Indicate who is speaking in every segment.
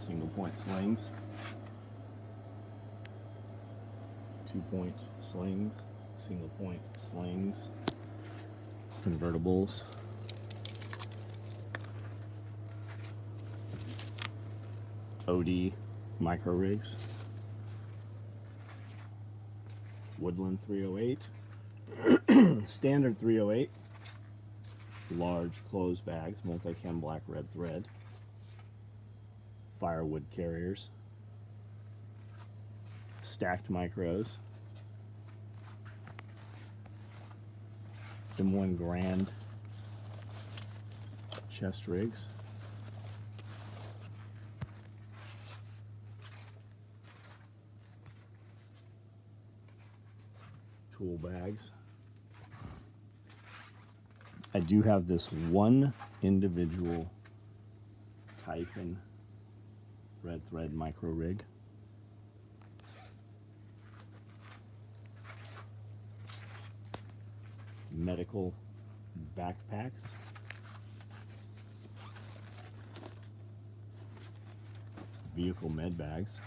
Speaker 1: single point slings, 2-point slings, single point slings, convertibles, OD micro rigs, Woodland 308, standard 308, large clothes bags, multi-chem black red thread, firewood carriers, stacked micros, M1 Grand chest rigs, tool bags. I do have this one individual Typhon red thread micro rig. Medical backpacks. Vehicle med bags.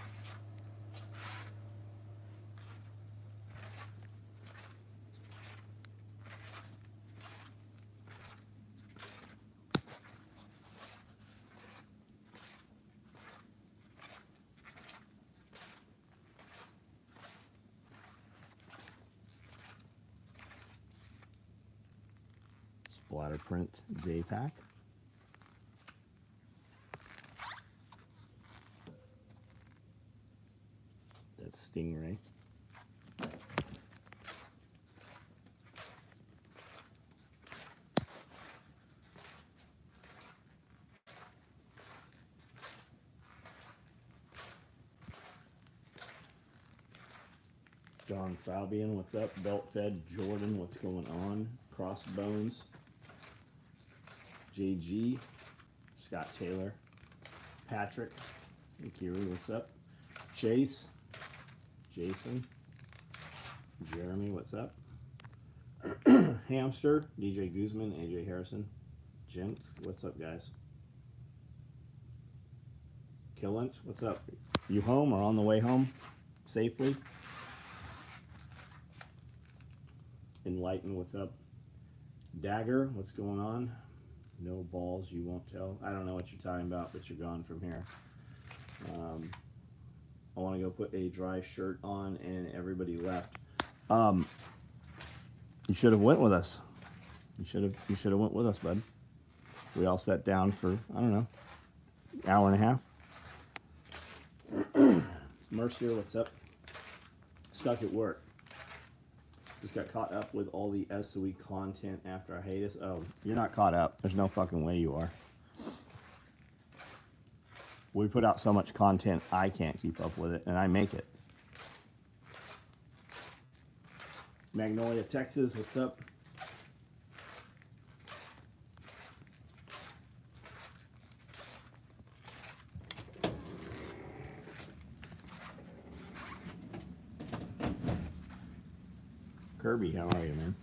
Speaker 1: Splatter print day pack. That's Stingray. John Fabian, what's up? Belt Fed Jordan, what's going on? Crossbones. JG, Scott Taylor, Patrick, and Kiri, what's up? Chase, Jason, Jeremy, what's up? Hamster, DJ Guzman, AJ Harrison, Gents, what's up, guys? Killant, what's up? You home or on the way home safely? Enlighten, what's up? Dagger, what's going on? No balls, you won't tell. I don't know what you're talking about, but you're gone from here. I want to go put a dry shirt on, and everybody left. You should have went with us. You should have went with us, bud. We all sat down for, I don't know, hour and a half. Mercier, what's up? Stuck at work. Just got caught up with all the SOE content after a hiatus. Oh, you're not caught up. There's no fucking way you are. We put out so much content, I can't keep up with it, and I make it. Magnolia, Texas, what's up? Kirby, how are you, man?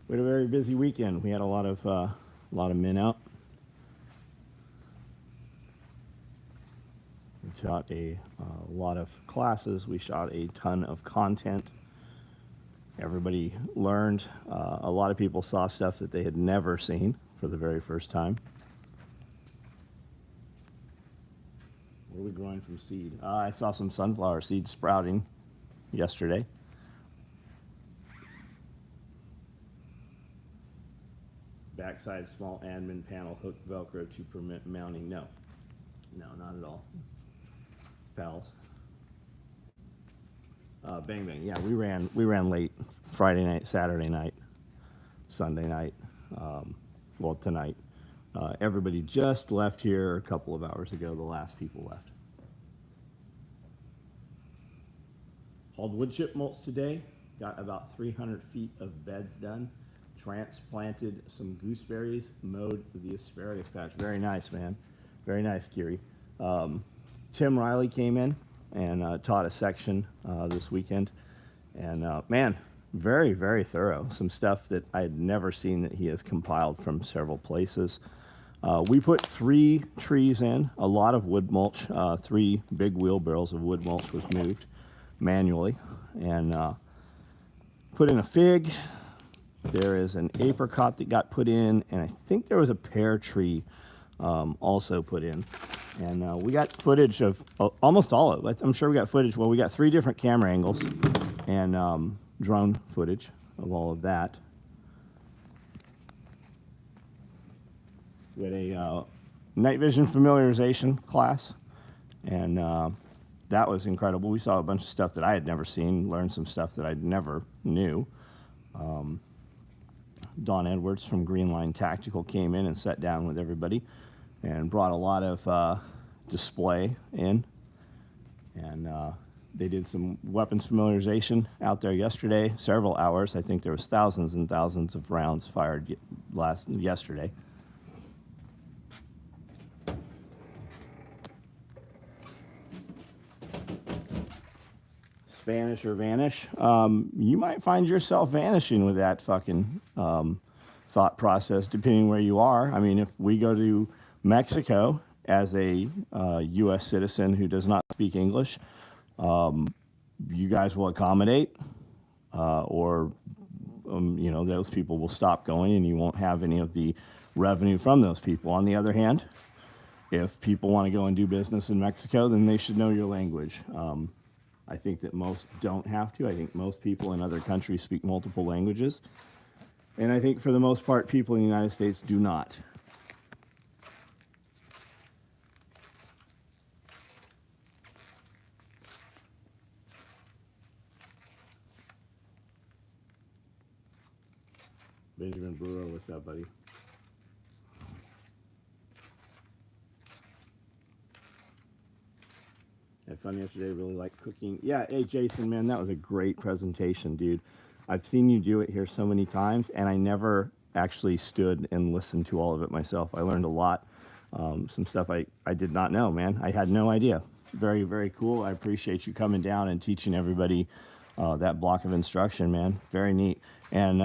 Speaker 1: We had a very busy weekend. We had a lot of men out. We taught a lot of classes. We shot a ton of content. Everybody learned. A lot of people saw stuff that they had never seen for the very first time. What are we growing from seed? I saw some sunflower seeds sprouting yesterday. Backside small admin panel hook Velcro to permit mounting. No, not at all. It's pals. Bang bang. Yeah, we ran late Friday night, Saturday night, Sunday night. Well, tonight. Everybody just left here a couple of hours ago. The last people left. Hauled wood chip mulch today. Got about 300 feet of beds done. Transplanted some gooseberries. Mowed the asparagus patch. Very nice, man. Very nice, Kiri. Tim Riley came in and taught a section this weekend. And man, very, very thorough. Some stuff that I had never seen that he has compiled from several places. We put 3 trees in, a lot of wood mulch. 3 big wheelbarrows of wood mulch was moved manually, and put in a fig. There is an apricot that got put in, and I think there was a pear tree also put in. And we got footage of almost all of it. I'm sure we got footage. Well, we got 3 different camera angles and drone footage of all of that. We had a night vision familiarization class, and that was incredible. We saw a bunch of stuff that I had never seen, learned some stuff that I never knew. Don Edwards from Green Line Tactical came in and sat down with everybody and brought a lot of display in. And they did some weapons familiarization out there yesterday, several hours. I think there was thousands and thousands of rounds fired yesterday. Spanish or vanish, you might find yourself vanishing with that fucking thought process, depending where you are. I mean, if we go to Mexico as a U.S. citizen who does not speak English, you guys will accommodate, or those people will stop going, and you won't have any of the revenue from those people. On the other hand, if people want to go and do business in Mexico, then they should know your language. I think that most don't have to. I think most people in other countries speak multiple languages. And I think for the most part, people in the United States do not. Benjamin Brewer, what's up, buddy? Had fun yesterday, really like cooking. Yeah, hey, Jason, man, that was a great presentation, dude. I've seen you do it here so many times, and I never actually stood and listened to all of it myself. I learned a lot, some stuff I did not know, man. I had no idea. Very, very cool. I appreciate you coming down and teaching everybody that block of instruction, man. Very neat. And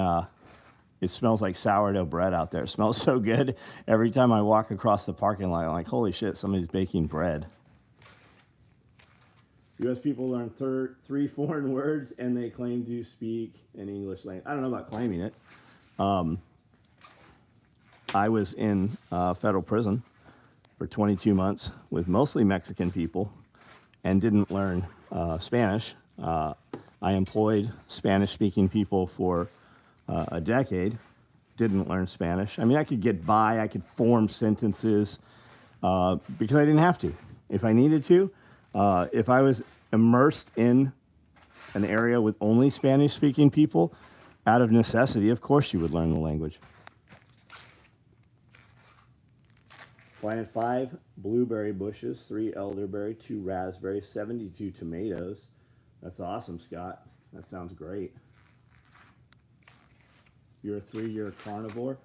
Speaker 1: it smells like sourdough bread out there. It smells so good. Every time I walk across the parking lot, I'm like, holy shit, somebody's baking bread. U.S. people learn 3 foreign words, and they claim to speak an English language. I don't know about claiming it. I was in federal prison for 22 months with mostly Mexican people and didn't learn Spanish. I employed Spanish-speaking people for a decade, didn't learn Spanish. I mean, I could get by, I could form sentences because I didn't have to. If I needed to, if I was immersed in an area with only Spanish-speaking people, out of necessity, of course you would learn the language. Planted 5 blueberry bushes, 3 elderberry, 2 raspberry, 72 tomatoes. That's awesome, Scott. That sounds great. You're a 3-year carnivore.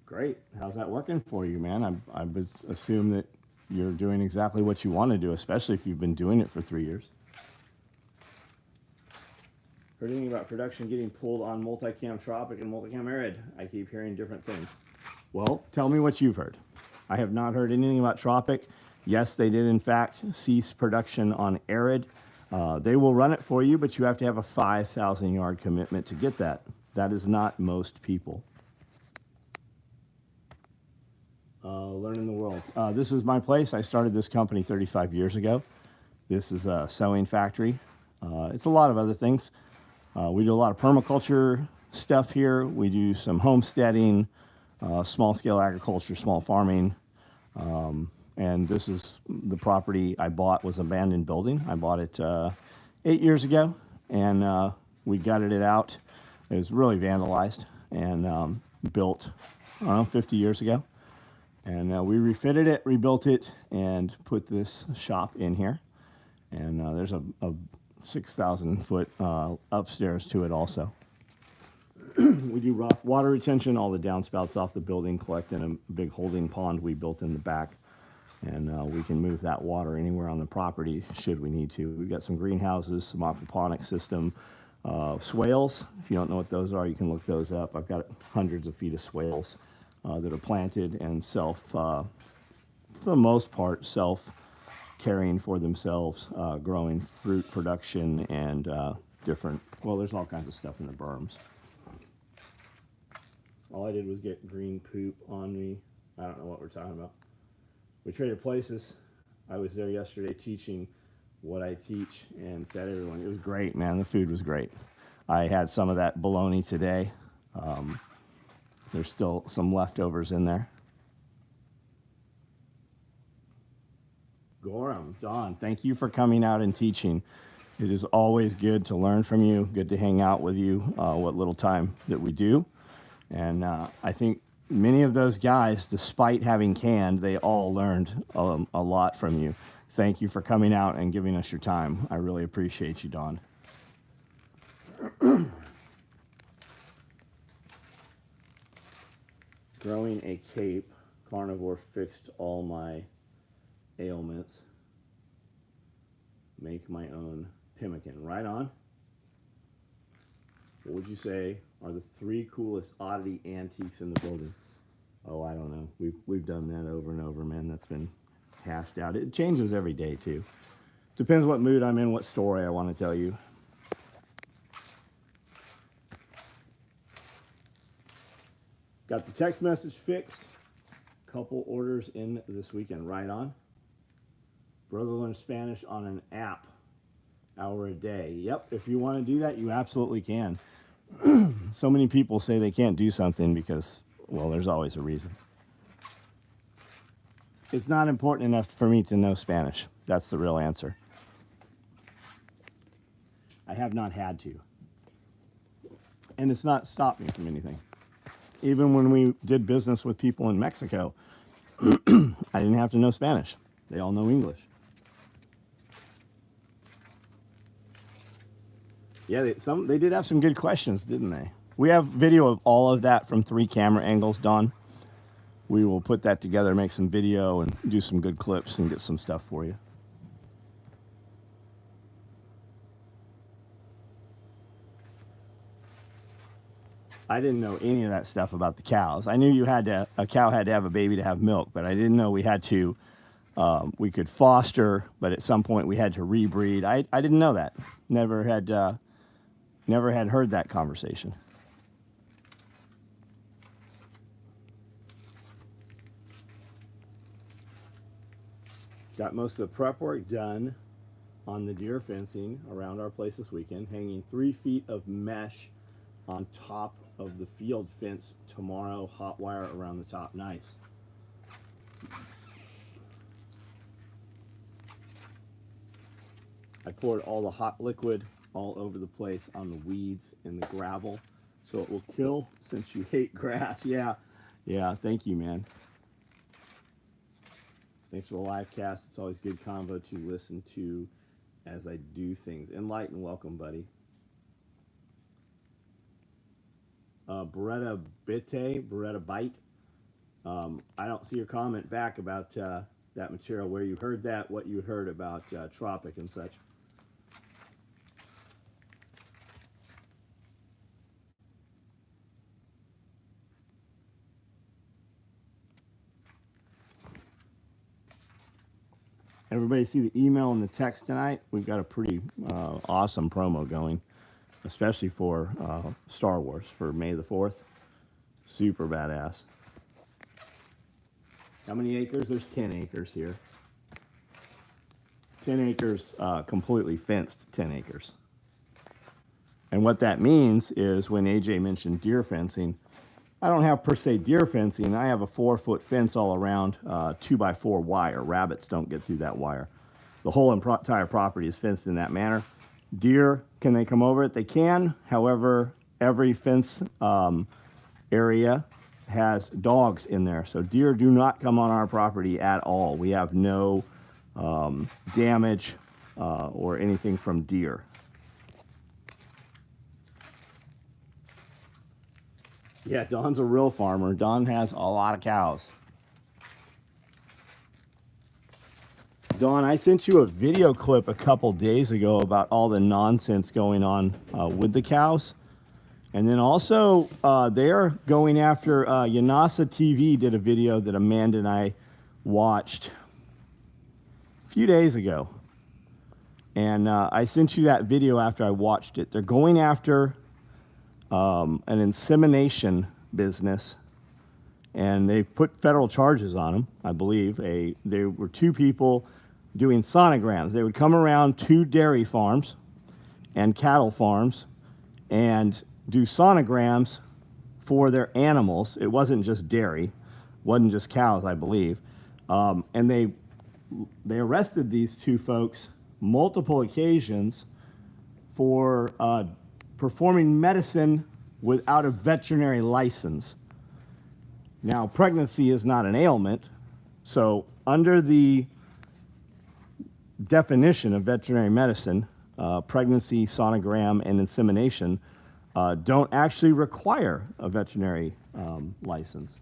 Speaker 1: Great. How's that working for you, man? I would assume that you're doing exactly what you want to do, especially if you've been doing it for 3 years. Heard anything about production getting pulled on multicam tropic and multicam arid? I keep hearing different things. Well, tell me what you've heard. I have not heard anything about tropic. Yes, they did in fact cease production on arid. They will run it for you, but you have to have a 5,000 yard commitment to get that. That is not most people. Learning the world. This is my place. I started this company 35 years ago. This is a sewing factory. It's a lot of other things. We do a lot of permaculture stuff here. We do some homesteading, small scale agriculture, small farming. And this is the property I bought, was an abandoned building. I bought it 8 years ago, and we gutted it out. It was really vandalized and built, I don't know, 50 years ago. And we refitted it, rebuilt it, and put this shop in here. And there's a 6,000 foot upstairs to it also. We do rock water retention, all the downspouts off the building collect in a big holding pond we built in the back. And we can move that water anywhere on the property should we need to. We've got some greenhouses, some aquaponics system, swales. If you don't know what those are, you can look those up. I've got hundreds of feet of swales. that are planted and for the most part, caring for themselves, growing fruit production and well, there's all kinds of stuff in the berms. All I did was get green poop on me. I don't know what we're talking about. We traded places. I was there yesterday teaching what I teach and fed everyone. It was great, man. The food was great. I had some of that bologna today. There's still some leftovers in there. Gorham, Don, thank you for coming out and teaching. It is always good to learn from you, good to hang out with you, what little time that we do. And I think many of those guys, despite having canned, they all learned a lot from you. Thank you for coming out and giving us your time. I really appreciate you, Don. Growing a cape, carnivore fixed all my ailments. Make my own pemmican. Right on. What would you say are the 3 coolest oddity antiques in the building? Oh, I don't know. We've done that over and over, man. That's been hashed out. It changes every day too. Depends what mood I'm in, what story I want to tell you. Got the text message fixed. Couple orders in this weekend. Right on. Brother learns Spanish on an app, hour a day. Yep, if you want to do that, you absolutely can. So many people say they can't do something because, well, there's always a reason. It's not important enough for me to know Spanish. That's the real answer. I have not had to. And it's not stopped me from anything. Even when we did business with people in Mexico, I didn't have to know Spanish. They all know English. Yeah, they did have some good questions, didn't they? We have video of all of that from 3 camera angles, Don. We will put that together, make some video, and do some good clips and get some stuff for you. I didn't know any of that stuff about the cows. I knew a cow had to have a baby to have milk, but I didn't know we could foster, but at some point we had to rebreed. I didn't know that. Never had heard that conversation. Got most of the prep work done on the deer fencing around our place this weekend, hanging 3 feet of mesh on top of the field fence tomorrow, hot wire around the top. Nice. I poured all the hot liquid all over the place on the weeds and the gravel so it will kill since you hate grass. Yeah, thank you, man. Thanks for the live cast. It's always good convo to listen to as I do things. Enlighten, welcome, buddy. Beretta Bite. I don't see your comment back about that material, where you heard that, what you heard about Tropic and such. Everybody see the email and the text tonight? We've got a pretty awesome promo going, especially for Star Wars for May the 4th. Super badass. How many acres? There's 10 acres here. 10 acres, completely fenced 10 acres. And what that means is when AJ mentioned deer fencing, I don't have per se deer fencing. I have a 4-foot fence all around, 2x4 wire. Rabbits don't get through that wire. The whole entire property is fenced in that manner. Deer, can they come over it? They can. However, every fence area has dogs in there. So deer do not come on our property at all. We have no damage or anything from deer. Yeah, Don's a real farmer. Don has a lot of cows. Don, I sent you a video clip a couple days ago about all the nonsense going on with the cows. And then also, they're going after Yanasa TV did a video that Amanda and I watched a few days ago. And I sent you that video after I watched it. They're going after an insemination business, and they put federal charges on them, I believe. There were two people doing sonograms. They would come around to dairy farms and cattle farms and do sonograms for their animals. It wasn't just dairy, wasn't just cows, I believe. And they arrested these two folks multiple occasions for performing medicine without a veterinary license. Now, pregnancy is not an ailment, so under the definition of veterinary medicine, pregnancy, sonogram, and insemination don't actually require a veterinary license.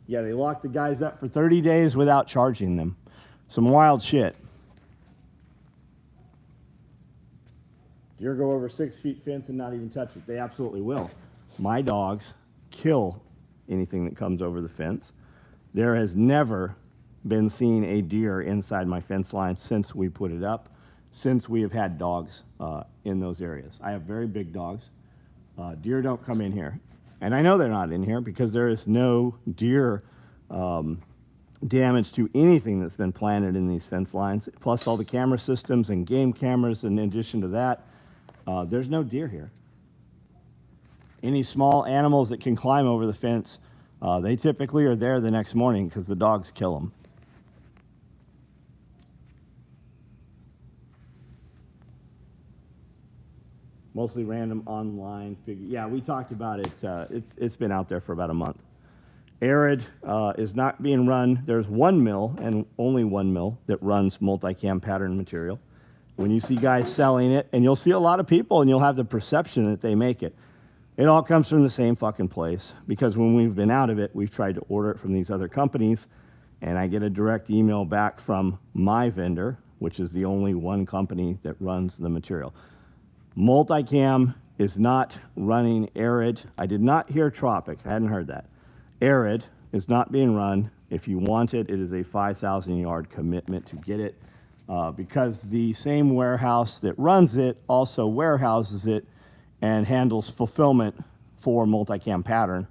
Speaker 1: Yeah, they locked the guys up for 30 days without charging them. Some wild shit. Deer go over 6 feet fence and not even touch it. They absolutely will. My dogs kill anything that comes over the fence. There has never been seen a deer inside my fence line since we put it up, since we have had dogs in those areas. I have very big dogs. Deer don't come in here. And I know they're not in here because there is no deer damage to anything that's been planted in these fence lines, plus all the camera systems and game cameras. And in addition to that, there's no deer here. Any small animals that can climb over the fence, they typically are there the next morning because the dogs kill them. Mostly random online figure. Yeah, we talked about it. It's been out there for about a month. Arid is not being run. There's one mill and only one mill that runs multicam pattern material. When you see guys selling it, and you'll see a lot of people, and you'll have the perception that they make it. It all comes from the same fucking place, because when we've been out of it, we've tried to order it from these other companies, and I get a direct email back from my vendor, which is the only one company that runs the material. Multicam is not running Arid. I did not hear Tropic. I hadn't heard that. Arid is not being run. If you want it, it is a 5,000 yard commitment to get it, because the same warehouse that runs it also warehouses it and handles fulfillment for multicam pattern,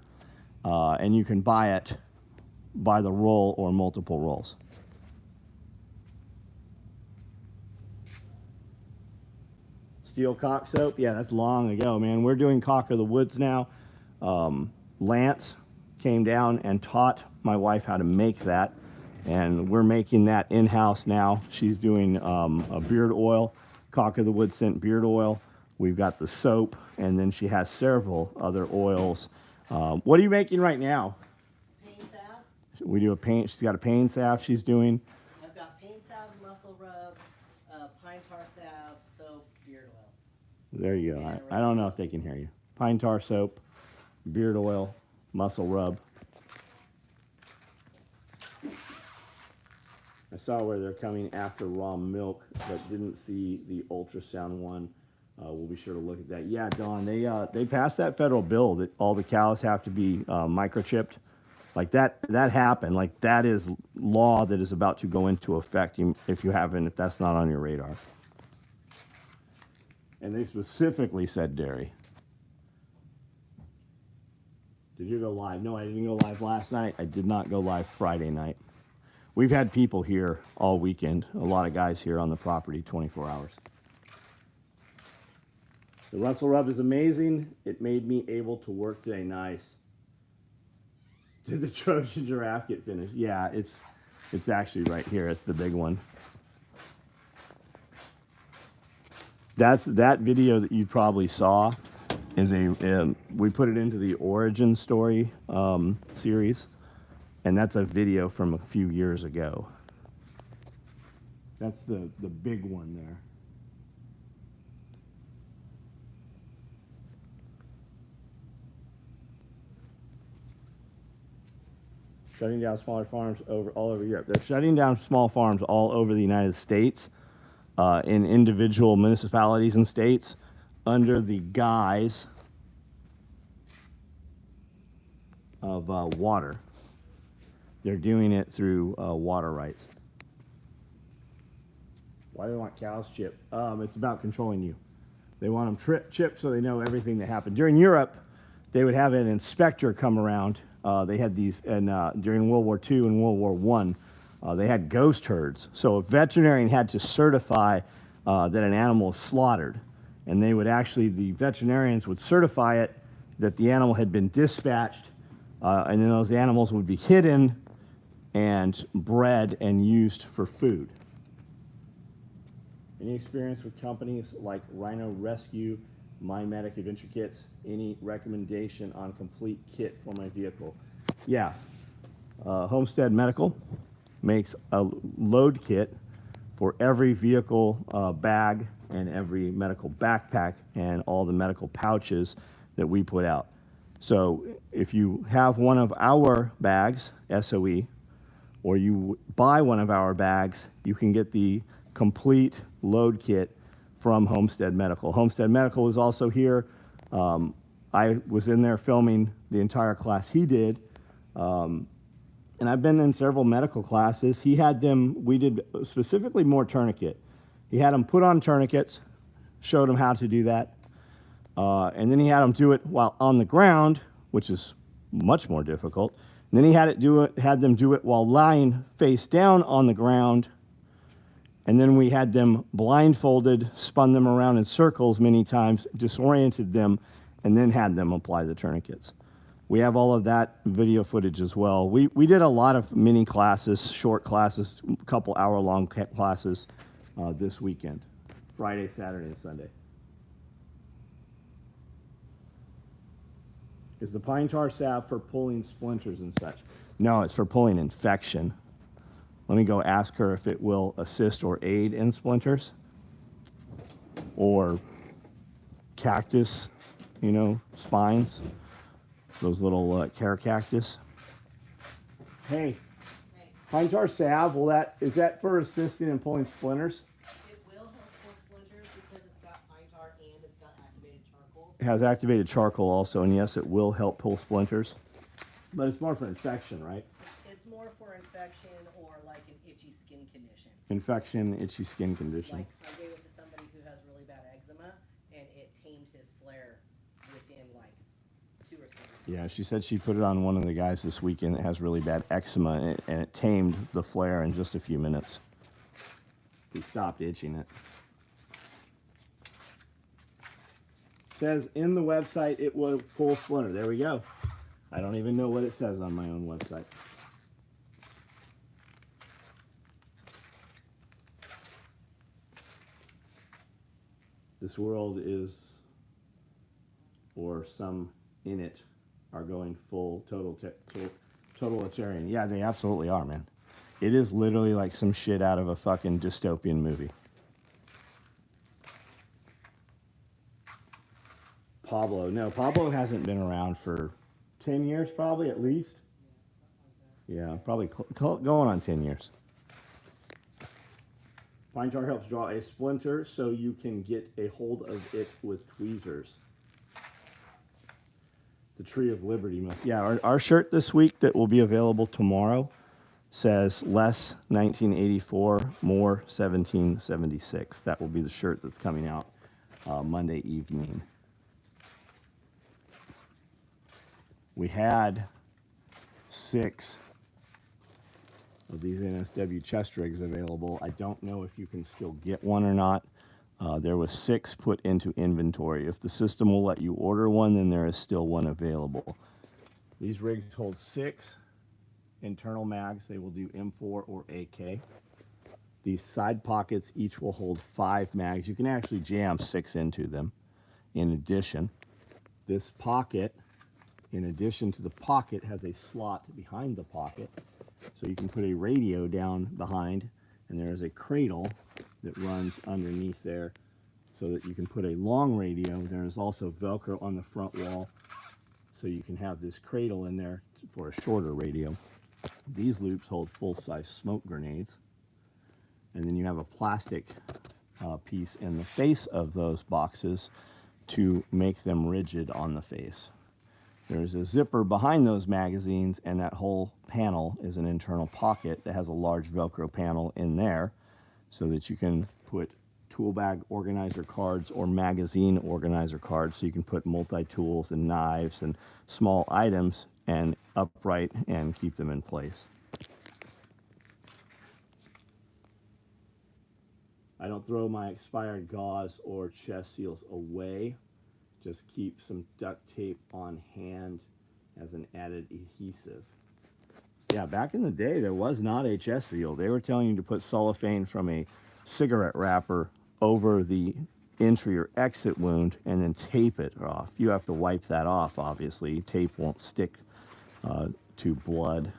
Speaker 1: and you can buy it by the roll or multiple rolls. Steel cock soap, yeah, that's long ago, man. We're doing cock of the woods now. Lance came down and taught my wife how to make that, and we're making that in-house now. She's doing a beard oil, cock of the woods scent beard oil. We've got the soap, and then she has several other oils. What are you making right now?
Speaker 2: Pain salve.
Speaker 1: We do a paint. She's got a pain salve she's doing.
Speaker 2: I've got pain salve, muscle rub, pine tar salve, soap, beard oil.
Speaker 1: There you go. I don't know if they can hear you. Pine tar soap, beard oil, muscle rub. I saw where they're coming after raw milk, but didn't see the ultrasound one. We'll be sure to look at that. Yeah, Dawn, they passed that federal bill that all the cows have to be microchipped. Like that happened. Like that is law that is about to go into effect if that's not on your radar. And they specifically said dairy. Did you go live? No, I didn't go live last night. I did not go live Friday night. We've had people here all weekend. A lot of guys here on the property, 24 hours. The Russell Rub is amazing. It made me able to work today. Nice. Did the Trojan giraffe get finished? Yeah, it's actually right here. It's the big one. That video that you probably saw is we put it into the origin story series, and that's a video from a few years ago. That's the big one there. Shutting down smaller farms all over Europe. They're shutting down small farms all over the United States. in individual municipalities and states under the guise of water. They're doing it through water rights. Why do they want cows chipped? It's about controlling you. They want them chipped so they know everything that happened. During Europe, they would have an inspector come around. They had these, and during World War II and World War I, they had ghost herds. So a veterinarian had to certify that an animal was slaughtered. And they would actually, the veterinarians would certify it that the animal had been dispatched, and then those animals would be hidden and bred and used for food. Any experience with companies like Rhino Rescue, My Medic Adventure Kits? Any recommendation on complete kit for my vehicle? Yeah, Homestead Medical makes a load kit for every vehicle bag and every medical backpack and all the medical pouches that we put out. So if you have one of our bags, SOE, or you buy one of our bags, you can get the complete load kit from Homestead Medical. Homestead Medical is also here. I was in there filming the entire class he did. And I've been in several medical classes. He had them, we did specifically more tourniquet. He had them put on tourniquets, showed them how to do that. And then he had them do it while on the ground, which is much more difficult. And then he had them do it while lying face down on the ground. And then we had them blindfolded, spun them around in circles many times, disoriented them, and then had them apply the tourniquets. We have all of that video footage as well. We did a lot of mini classes, short classes, a couple hour-long classes this weekend, Friday, Saturday, and Sunday. Is the pine tar salve for pulling splinters and such? No, it's for pulling infection. Let me go ask her if it will assist or aid in splinters or cactus, spines, those little care cactus. Hey, pine tar salve, is that for assisting in pulling splinters?
Speaker 2: It will help pull splinters because it's got pine tar and it's got activated charcoal.
Speaker 1: It has activated charcoal also, and yes, it will help pull splinters. But it's more for infection, right?
Speaker 2: It's more for infection or like an itchy skin condition.
Speaker 1: Infection, itchy skin condition.
Speaker 2: Like I gave it to somebody who has really bad eczema, and it tamed his flare within like 2 or 3 weeks.
Speaker 1: Yeah, she said she put it on one of the guys this weekend that has really bad eczema, and it tamed the flare in just a few minutes. He stopped itching it. Says in the website it will pull splinter. There we go. I don't even know what it says on my own website. This world is, or some in it, are going full totalitarian. Yeah, they absolutely are, man. It is literally like some shit out of a fucking dystopian movie. Pablo. No, Pablo hasn't been around for 10 years, probably, at least. Yeah, probably going on 10 years. Pine tar helps draw a splinter so you can get a hold of it with tweezers. The Tree of Liberty must. Yeah, our shirt this week that will be available tomorrow says less 1984, more 1776. That will be the shirt that's coming out Monday evening. We had 6 of these NSW chest rigs available. I don't know if you can still get one or not. There was 6 put into inventory. If the system will let you order one, then there is still one available. These rigs hold 6 internal mags. They will do M4 or AK. These side pockets each will hold 5 mags. You can actually jam 6 into them. In addition, this pocket, in addition to the pocket, has a slot behind the pocket. So you can put a radio down behind, and there is a cradle that runs underneath there so that you can put a long radio. There is also Velcro on the front wall, so you can have this cradle in there for a shorter radio. These loops hold full-size smoke grenades. And then you have a plastic piece in the face of those boxes to make them rigid on the face. There's a zipper behind those magazines, and that whole panel is an internal pocket that has a large Velcro panel in there so that you can put tool bag organizer cards or magazine organizer cards, so you can put multi-tools and knives and small items and upright and keep them in place. I don't throw my expired gauze or chest seals away. Just keep some duct tape on hand as an added adhesive. Yeah, back in the day, there was not a chest seal. They were telling you to put cellophane from a cigarette wrapper over the entry or exit wound and then tape it off. You have to wipe that off, obviously. Tape won't stick to blood.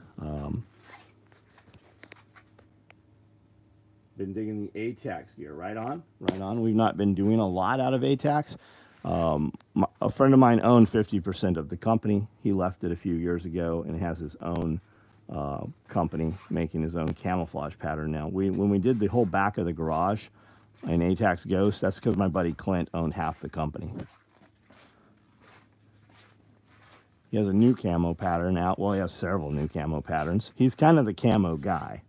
Speaker 1: Been digging the ATAX gear. Right on, right on. We've not been doing a lot out of ATAX. A friend of mine owned 50% of the company. He left it a few years ago and has his own company making his own camouflage pattern now. When we did the whole back of the garage in ATAX Ghost, that's because my buddy Clint owned half the company. He has a new camo pattern out. Well, he has several new camo patterns. He's kind of the camo guy.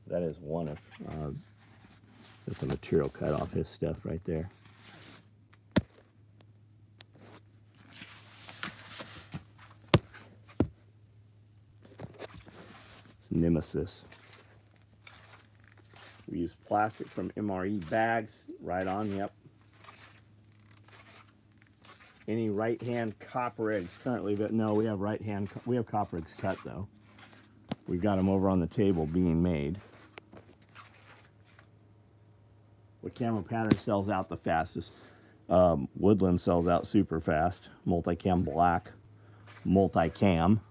Speaker 1: That is one of, there's a material cut off his stuff right there. It's Nemesis. We use plastic from MRE bags. Right on, yep. Any right-hand copper eggs currently, but no, we have we have copper eggs cut though. We've got them over on the table being made. What camo pattern sells out the fastest? Woodland sells out super fast. Multicam black, multicam.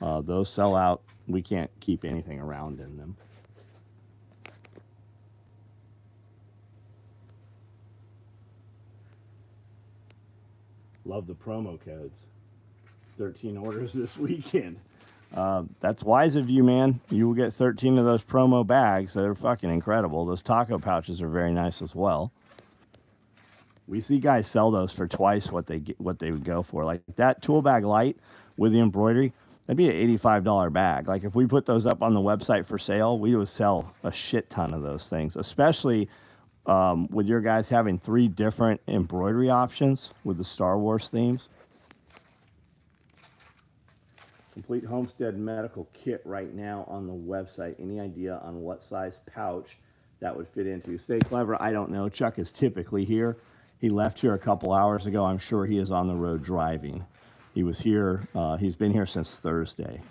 Speaker 1: Those sell out. We can't keep anything around in them. Love the promo codes. 13 orders this weekend. That's wise of you, man. You will get 13 of those promo bags. They're fucking incredible. Those taco pouches are very nice as well. We see guys sell those for twice what they would go for. Like that tool bag light with the embroidery, that'd be an $85 bag. Like if we put those up on the website for sale, we would sell a shit ton of those things, especially with your guys having 3 different embroidery options with the Star Wars themes. Complete homestead medical kit right now on the website. Any idea on what size pouch that would fit into? Stay clever. I don't know. Chuck is typically here. He left here a couple hours ago. I'm sure he is on the road driving. He was here. He's been here since Thursday.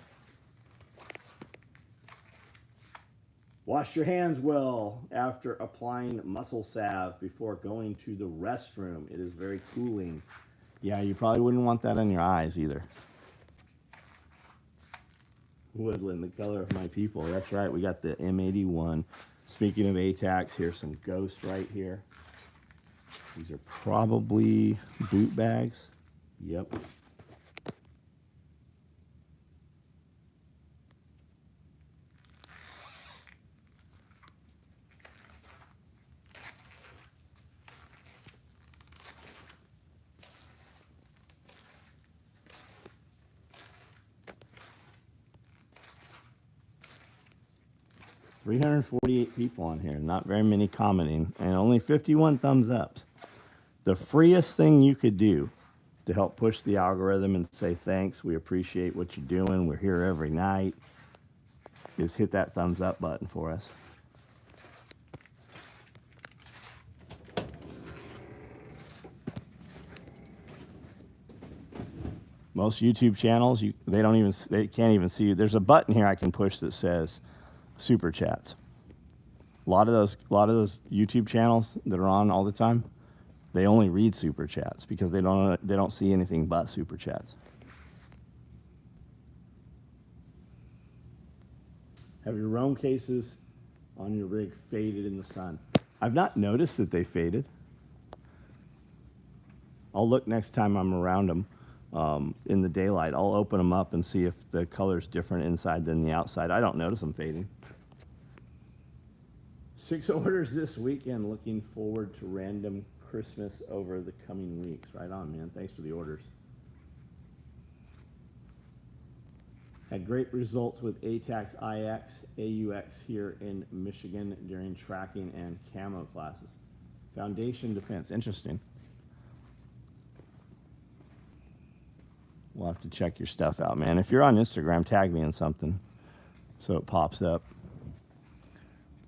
Speaker 1: Wash your hands well after applying muscle salve before going to the restroom. It is very cooling. Yeah, you probably wouldn't want that on your eyes either. Woodland, the color of my people. That's right. We got the M81. Speaking of ATAX, here's some Ghost right here. These are probably boot bags. Yep. $348 people on here, not very many commenting, and only 51 thumbs ups. The freest thing you could do to help push the algorithm and say thanks, we appreciate what you're doing, we're here every night, is hit that thumbs up button for us. Most YouTube channels, they can't even see. There's a button here I can push that says super chats. A lot of those YouTube channels that are on all the time, they only read super chats because they don't see anything but super chats. Have your Roam cases on your rig faded in the sun? I've not noticed that they faded. I'll look next time I'm around them in the daylight. I'll open them up and see if the color's different inside than the outside. I don't notice them fading. 6 orders this weekend. Looking forward to random Christmas over the coming weeks. Right on, man. Thanks for the orders. Had great results with ATAX IX, AUX here in Michigan during tracking and camo classes. Foundation defense. Interesting. We'll have to check your stuff out, man. If you're on Instagram, tag me in something so it pops up.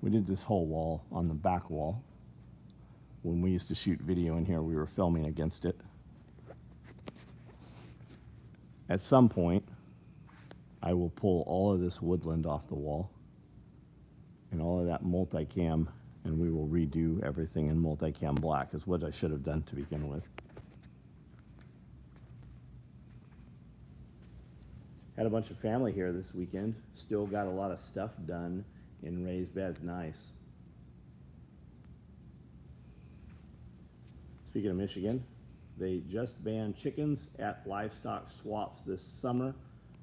Speaker 1: We did this whole wall on the back wall. When we used to shoot video in here, we were filming against it. At some point, I will pull all of this woodland off the wall and all of that multicam, and we will redo everything in multicam black, is what I should have done to begin with. Had a bunch of family here this weekend. Still got a lot of stuff done in raised beds. Nice. Speaking of Michigan, they just banned chickens at livestock swaps this summer,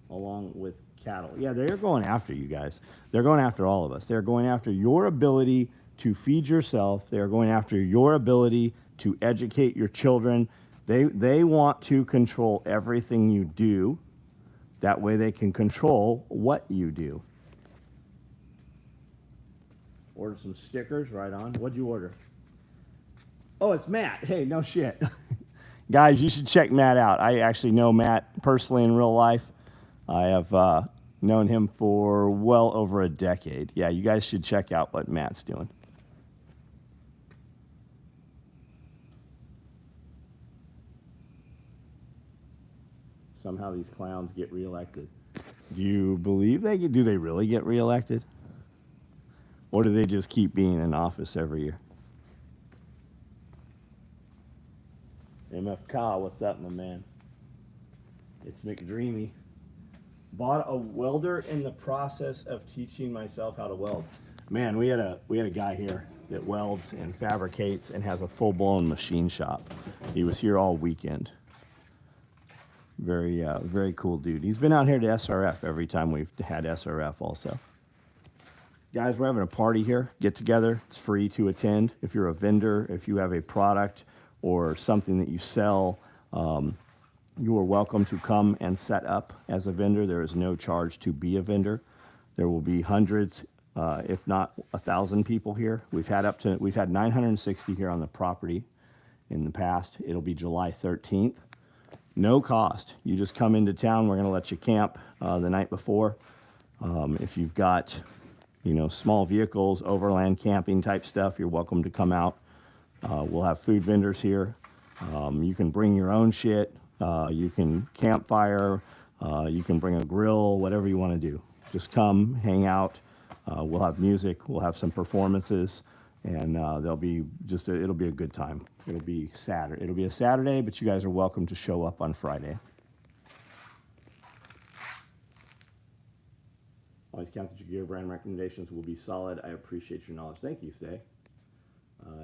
Speaker 1: along with cattle. Yeah, they're going after you guys. They're going after all of us. They're going after your ability to feed yourself. They're going after your ability to educate your children. They want to control everything you do. That way they can control what you do. Ordered some stickers, right on. What'd you order? Oh, it's Matt. Hey, no shit. Guys, you should check Matt out. I actually know Matt personally in real life. I have known him for well over a decade. Yeah, you guys should check out what Matt's doing. Somehow these clowns get reelected. Do you believe do they really get reelected? Or do they just keep being in office every year? MFK, what's up, my man? It's McDreamy. Bought a welder in the process of teaching myself how to weld. Man, we had a guy here that welds and fabricates and has a full-blown machine shop. He was here all weekend. Very cool dude. He's been out here to SRF every time we've had SRF also. Guys, we're having a party here. Get together. It's free to attend. If you're a vendor, if you have a product or something that you sell, you are welcome to come and set up as a vendor. There is no charge to be a vendor. There will be hundreds, if not 1,000 people here. We've had 960 here on the property in the past. It'll be July 13th. No cost. You just come into town. We're going to let you camp the night before. If you've got, small vehicles, overland camping type stuff, you're welcome to come out. We'll have food vendors here. You can bring your own shit. You can campfire. You can bring a grill, whatever you want to do. Just come, hang out. We'll have music. We'll have some performances, and it'll be a good time. It'll be Saturday. It'll be a Saturday, but you guys are welcome to show up on Friday. Always count that your gear brand recommendations will be solid. I appreciate your knowledge. Thank you, Stay.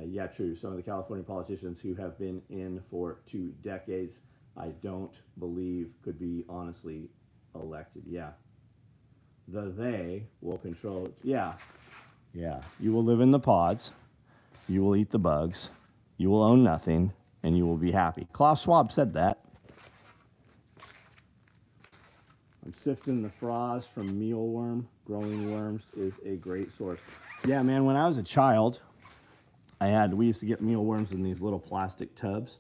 Speaker 1: Yeah, true. Some of the California politicians who have been in for 2 decades, I don't believe could be honestly elected. Yeah. They will control. Yeah. You will live in the pods. You will eat the bugs. You will own nothing, and you will be happy. Klaus Schwab said that. I'm sifting the frost from mealworm. Growing worms is a great source. Yeah, man, when I was a child, we used to get mealworms in these little plastic tubs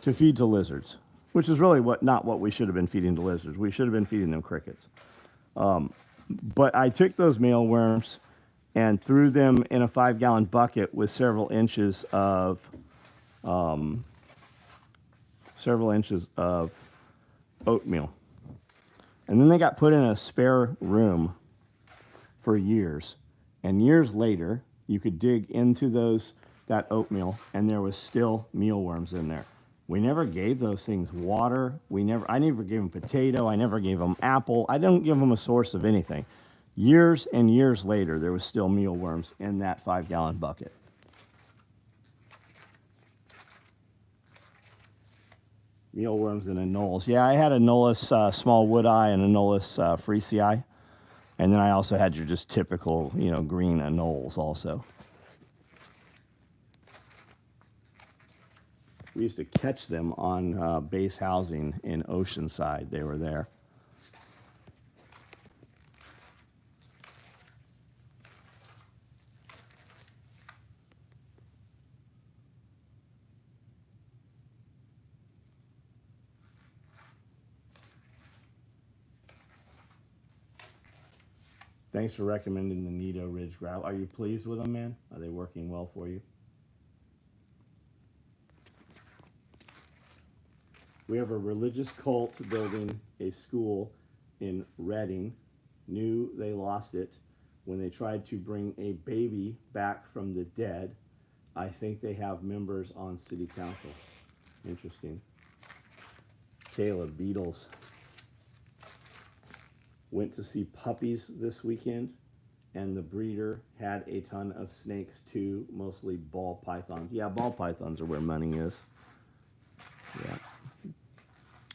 Speaker 1: to feed to lizards, which is really not what we should have been feeding to lizards. We should have been feeding them crickets. But I took those mealworms and threw them in a 5-gallon bucket with several inches of oatmeal. And then they got put in a spare room for years. And years later, you could dig into that oatmeal, and there was still mealworms in there. We never gave those things water. I never gave them potato. I never gave them apple. I didn't give them a source of anything. Years and years later, there was still mealworms in that 5-gallon bucket. Mealworms and anoles. Yeah, I had a Anolis small wood eye and a Anolis freesea eye. And then I also had your just typical, green anoles also. We used to catch them on base housing in Oceanside. They were there. Thanks for recommending the Nido Ridge gravel. Are you pleased with them, man? Are they working well for you? We have a religious cult building a school in Reading. Knew they lost it when they tried to bring a baby back from the dead. I think they have members on city council. Interesting. Caleb, Beatles. Went to see puppies this weekend, and the breeder had a ton of snakes too, mostly ball pythons. Yeah, ball pythons are where money is. Yeah.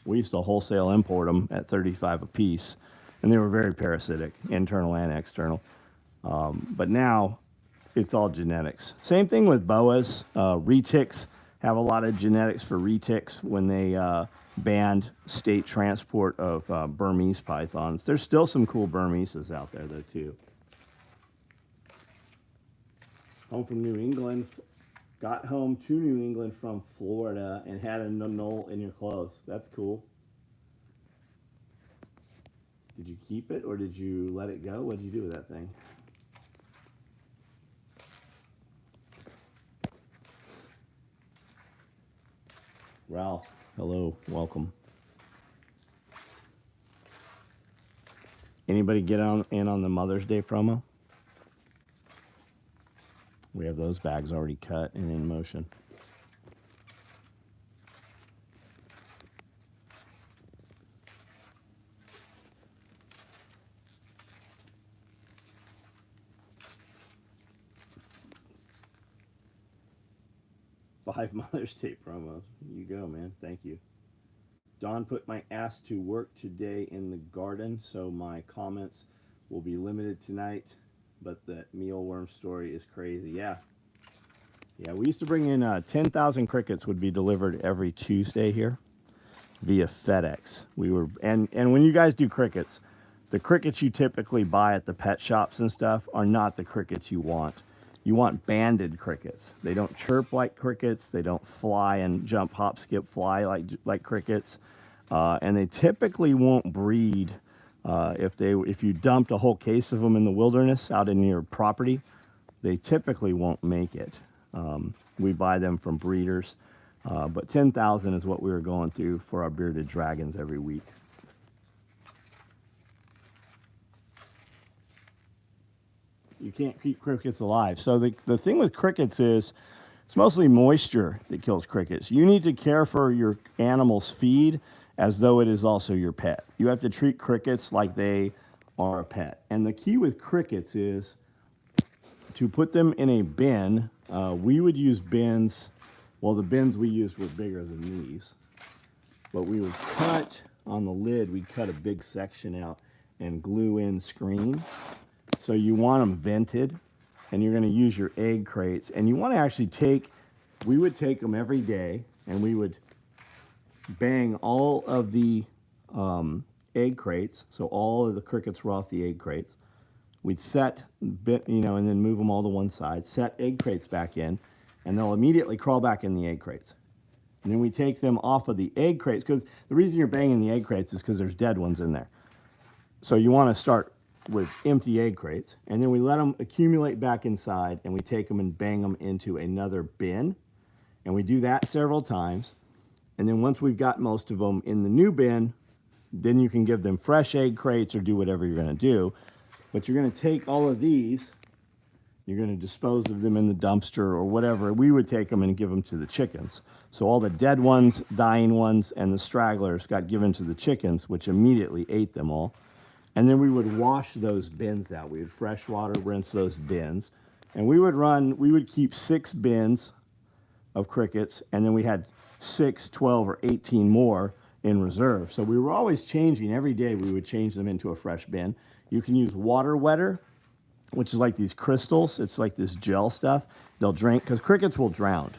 Speaker 1: We used to wholesale import them at $35 a piece, and they were very parasitic, internal and external. But now it's all genetics. Same thing with boas. Retics have a lot of genetics for retics when they banned state transport of Burmese pythons. There's still some cool Burmeses out there, though, too. Home from New England. Got home to New England from Florida and had a knoll in your clothes. That's cool. Did you keep it or did you let it go? What did you do with that thing? Ralph, hello, welcome. Anybody get in on the Mother's Day promo? We have those bags already cut and in motion. Five Mother's Day promos. You go, man. Thank you. Don put my ass to work today in the garden, so my comments will be limited tonight. But the mealworm story is crazy. Yeah. Yeah, we used to bring in 10,000 crickets would be delivered every Tuesday here via FedEx. And when you guys do crickets, the crickets you typically buy at the pet shops and stuff are not the crickets you want. You want banded crickets. They don't chirp like crickets. They don't fly and jump, hop, skip, fly like crickets. And they typically won't breed. If you dumped a whole case of them in the wilderness out in your property, they typically won't make it. We buy them from breeders, but 10,000 is what we were going through for our bearded dragons every week. You can't keep crickets alive. So the thing with crickets is it's mostly moisture that kills crickets. You need to care for your animal's feed as though it is also your pet. You have to treat crickets like they are a pet. And the key with crickets is to put them in a bin. We would use bins. Well, the bins we used were bigger than these. But we would cut on the lid, we'd cut a big section out and glue in screen. So you want them vented, and you're going to use your egg crates. And you want to actually we would take them every day, and we would bang all of the egg crates. So all of the crickets were off the egg crates. We'd set, and then move them all to one side, set egg crates back in, and they'll immediately crawl back in the egg crates. And then we take them off of the egg crates, because the reason you're banging the egg crates is because there's dead ones in there. So you want to start with empty egg crates, and then we let them accumulate back inside, and we take them and bang them into another bin. And we do that several times. And then once we've got most of them in the new bin, then you can give them fresh egg crates or do whatever you're going to do. But you're going to take all of these, you're going to dispose of them in the dumpster or whatever. We would take them and give them to the chickens. So all the dead ones, dying ones, and the stragglers got given to the chickens, which immediately ate them all. And then we would wash those bins out. We would fresh water rinse those bins. And we would keep 6 bins of crickets, and then we had 6, 12, or 18 more in reserve. So we were always changing. Every day we would change them into a fresh bin. You can use water wetter, which is like these crystals. It's like this gel stuff. They'll drink, because crickets will drown.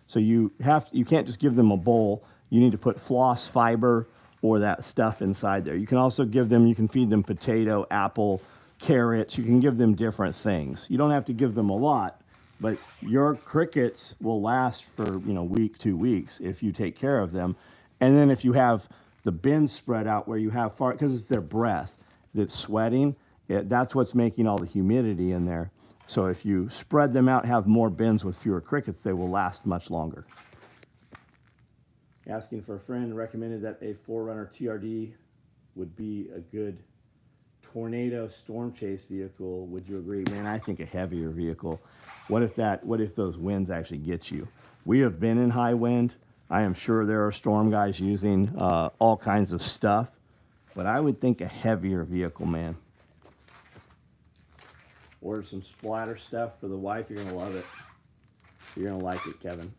Speaker 1: So you can't just give them a bowl. You need to put floss fiber or that stuff inside there. You can also you can feed them potato, apple, carrots. You can give them different things. You don't have to give them a lot, but your crickets will last for, week, 2 weeks if you take care of them. And then if you have the bins spread out where you have because it's their breath that's sweating, that's what's making all the humidity in there. So if you spread them out, have more bins with fewer crickets, they will last much longer. Asking for a friend, recommended that a 4Runner TRD would be a good tornado storm chase vehicle. Would you agree? Man, I think a heavier vehicle. What if those winds actually get you? We have been in high wind. I am sure there are storm guys using all kinds of stuff, but I would think a heavier vehicle, man. Order some splatter stuff for the wife. You're going to love it. You're going to like it, Kevin.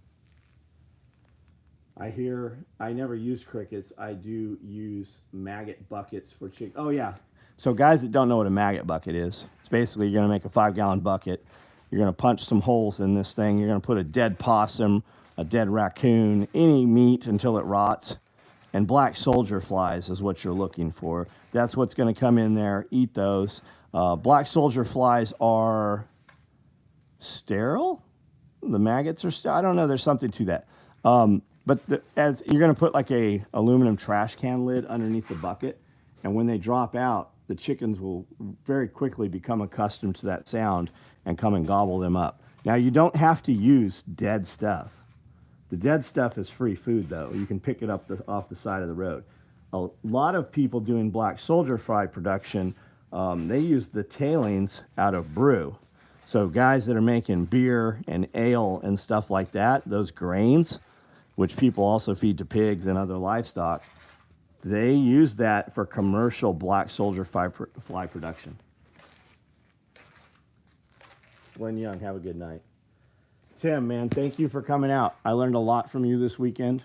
Speaker 1: I never use crickets. I do use maggot buckets for chicken. Oh, yeah. So guys that don't know what a maggot bucket is, it's basically you're going to make a 5-gallon bucket. You're going to punch some holes in this thing. You're going to put a dead possum, a dead raccoon, any meat until it rots. And black soldier flies is what you're looking for. That's what's going to come in there. Eat those. Black soldier flies are sterile. The maggots are I don't know. There's something to that. But as you're going to put like a aluminum trash can lid underneath the bucket, and when they drop out, the chickens will very quickly become accustomed to that sound and come and gobble them up. Now, you don't have to use dead stuff. The dead stuff is free food, though. You can pick it up off the side of the road. A lot of people doing black soldier fly production, they use the tailings out of brew. So guys that are making beer and ale and stuff like that, those grains, which people also feed to pigs and other livestock, they use that for commercial black soldier fly production. Glenn Young, have a good night. Tim, man, thank you for coming out. I learned a lot from you this weekend.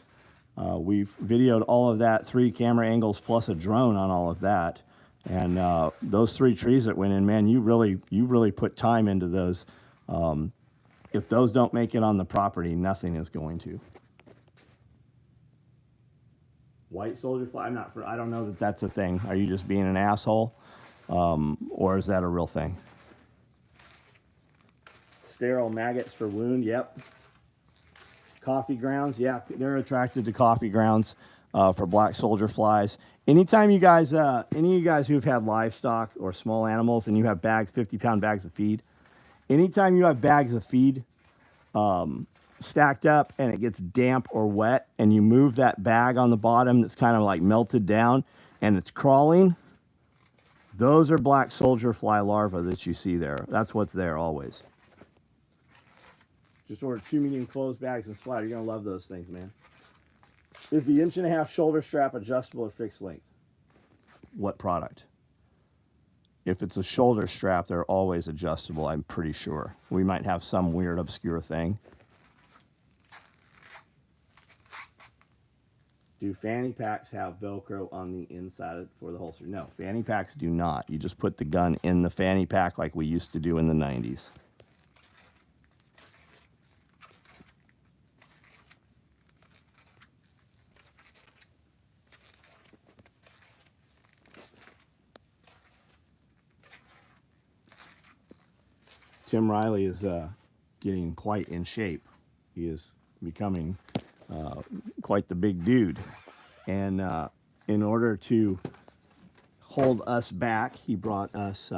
Speaker 1: We've videoed all of that, 3 camera angles plus a drone on all of that. And those 3 trees that went in, man, you really put time into those. If those don't make it on the property, nothing is going to. White soldier fly, I don't know that that's a thing. Are you just being an asshole? Or is that a real thing? Sterile maggots for wound, yep. Coffee grounds, yeah, they're attracted to coffee grounds for black soldier flies. Anytime you guys, any of you guys who've had livestock or small animals and you have bags, 50-pound bags of feed, anytime you have bags of feed stacked up and it gets damp or wet and you move that bag on the bottom that's kind of like melted down and it's crawling, those are black soldier fly larvae that you see there. That's what's there always. Just order 2 medium closed bags and splatter. You're going to love those things, man. Is the 1.5-inch shoulder strap adjustable or fixed length? What product? If it's a shoulder strap, they're always adjustable, I'm pretty sure. We might have some weird, obscure thing. Do fanny packs have Velcro on the inside for the holster? No, fanny packs do not. You just put the gun in the fanny pack like we used to do in the 90s. Tim Riley is getting quite in shape. He is becoming quite the big dude. And in order to hold us back, he brought us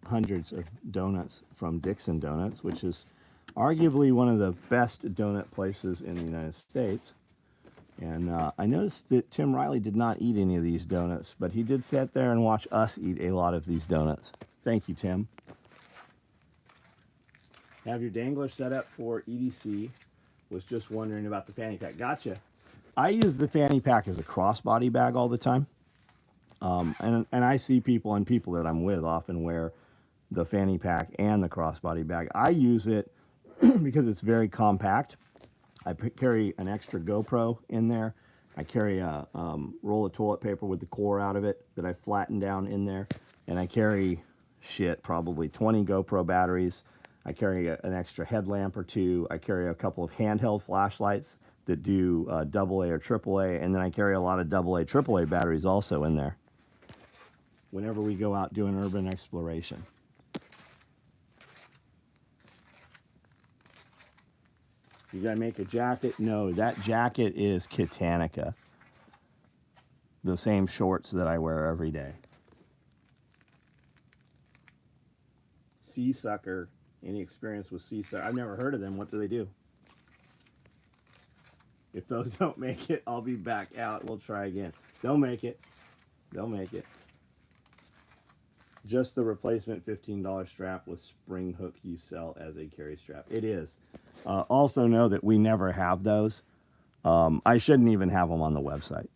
Speaker 1: hundreds of donuts from Dixon Donuts, which is arguably one of the best donut places in the United States. And I noticed that Tim Riley did not eat any of these donuts, but he did sit there and watch us eat a lot of these donuts. Thank you, Tim. Have your dangler set up for EDC. Was just wondering about the fanny pack. Gotcha. I use the fanny pack as a crossbody bag all the time. And I see people that I'm with often wear the fanny pack and the crossbody bag. I use it because it's very compact. I carry an extra GoPro in there. I carry a roll of toilet paper with the core out of it that I flatten down in there. And I carry, probably 20 GoPro batteries. I carry an extra headlamp or two. I carry a couple of handheld flashlights that do AA or AAA. And then I carry a lot of AA, AAA batteries also in there whenever we go out doing urban exploration. You gotta make a jacket? No, that jacket is Kitanica. The same shorts that I wear every day. Sea sucker. Any experience with sea sucker? I've never heard of them. What do they do? If those don't make it, I'll be back out. We'll try again. They'll make it. They'll make it. Just the replacement $15 strap with spring hook you sell as a carry strap. It is. Also know that we never have those. I shouldn't even have them on the website.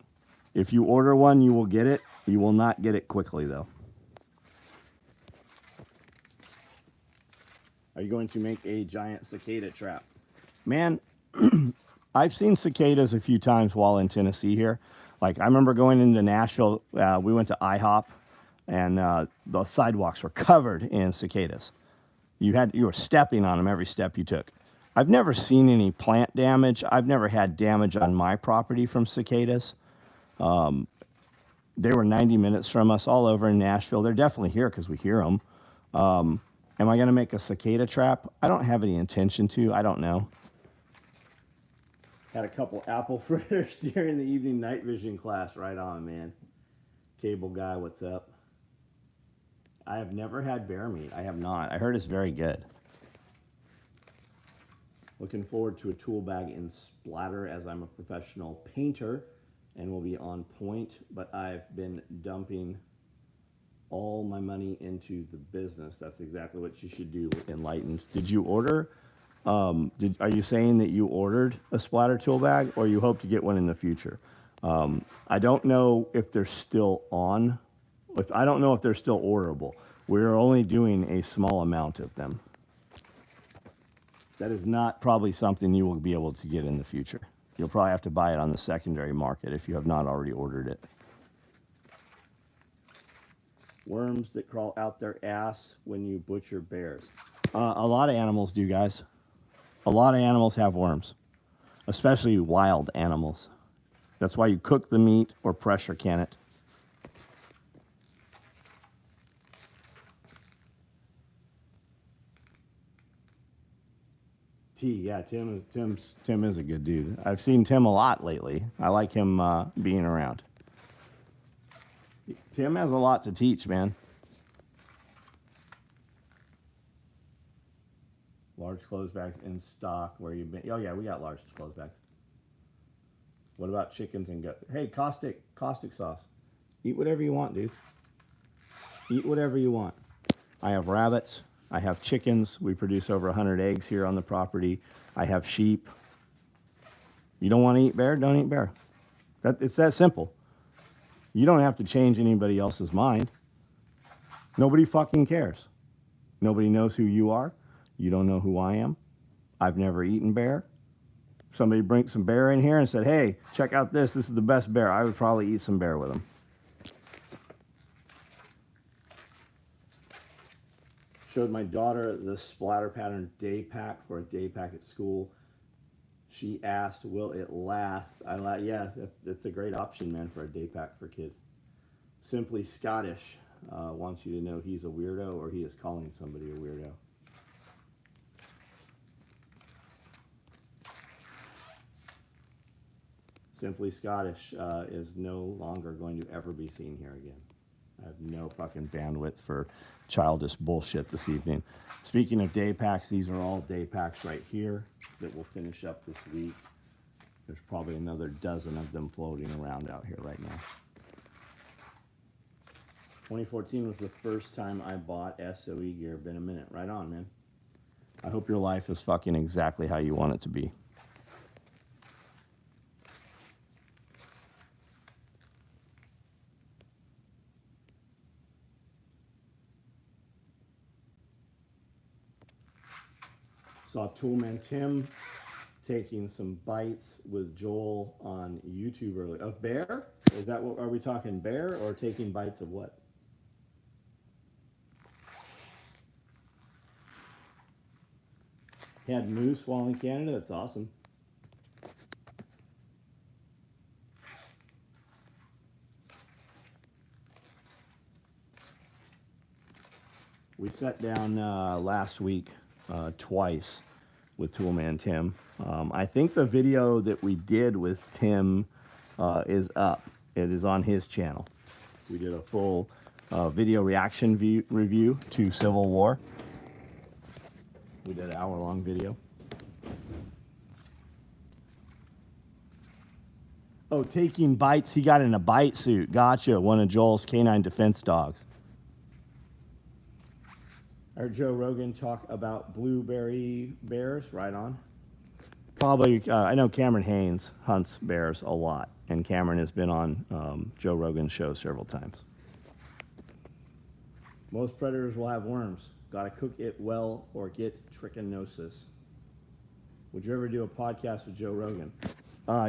Speaker 1: If you order one, you will get it. You will not get it quickly, though. Are you going to make a giant cicada trap? Man, I've seen cicadas a few times while in Tennessee here. Like, I remember going into Nashville. We went to IHOP, and the sidewalks were covered in cicadas. You were stepping on them every step you took. I've never seen any plant damage. I've never had damage on my property from cicadas. They were 90 minutes from us all over in Nashville. They're definitely here because we hear them. Am I going to make a cicada trap? I don't have any intention to. I don't know. Had a couple apple fritters during the evening night vision class. Right on, man. Cable guy, what's up? I have never had bear meat. I have not. I heard it's very good. Looking forward to a tool bag in splatter as I'm a professional painter and will be on point, but I've been dumping all my money into the business. That's exactly what you should do, Enlightened. Did you order? Are you saying that you ordered a splatter tool bag or you hope to get one in the future? I don't know if they're still on. I don't know if they're still orderable. We're only doing a small amount of them. That is not probably something you will be able to get in the future. You'll probably have to buy it on the secondary market if you have not already ordered it. Worms that crawl out their ass when you butcher bears. A lot of animals do, guys. A lot of animals have worms, especially wild animals. That's why you cook the meat or pressure can it. Yeah, Tim is a good dude. I've seen Tim a lot lately. I like him being around. Tim has a lot to teach, man. Large clothes bags in stock where you've been. Oh yeah, we got large clothes bags. What about chickens and goat? Hey, caustic sauce. Eat whatever you want, dude. Eat whatever you want. I have rabbits. I have chickens. We produce over 100 eggs here on the property. I have sheep. You don't want to eat bear? Don't eat bear. It's that simple. You don't have to change anybody else's mind. Nobody fucking cares. Nobody knows who you are. You don't know who I am. I've never eaten bear. Somebody brings some bear in here and said, hey, check out this. This is the best bear. I would probably eat some bear with them. Showed my daughter the splatter pattern day pack for a day pack at school. She asked, will it last? Yeah, that's a great option, man, for a day pack for kids. Simply Scottish wants you to know he's a weirdo or he is calling somebody a weirdo. Simply Scottish is no longer going to ever be seen here again. I have no fucking bandwidth for childish bullshit this evening. Speaking of day packs, these are all day packs right here that we'll finish up this week. There's probably another dozen of them floating around out here right now. 2014 was the first time I bought SOE gear. Been a minute. Right on, man. I hope your life is fucking exactly how you want it to be. Saw Toolman Tim taking some bites with Joel on YouTube earlier. Of bear? Is that what, are we talking bear or taking bites of what? Had moose while in Canada? That's awesome. We sat down last week twice with Toolman Tim. I think the video that we did with Tim is up. It is on his channel. We did a full video reaction review to Civil War. We did an hour-long video. Oh, taking bites. He got in a bite suit. Gotcha. One of Joel's canine defense dogs. I heard Joe Rogan talk about blueberry bears. Right on. Probably, I know Cameron Haynes hunts bears a lot, and Cameron has been on Joe Rogan's show several times. Most predators will have worms. Got to cook it well or get trichinosis. Would you ever do a podcast with Joe Rogan?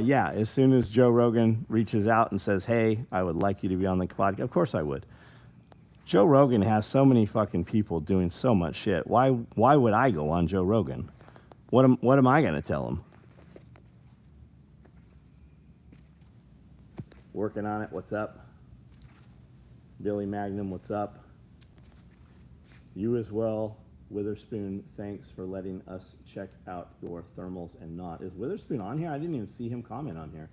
Speaker 1: Yeah, as soon as Joe Rogan reaches out and says, hey, I would like you to be on the podcast, of course I would. Joe Rogan has so many fucking people doing so much shit. Why would I go on Joe Rogan? What am I going to tell him? Working on it. What's up? Billy Magnum, what's up? You as well. Witherspoon, thanks for letting us check out your thermals and not. Is Witherspoon on here? I didn't even see him comment on here.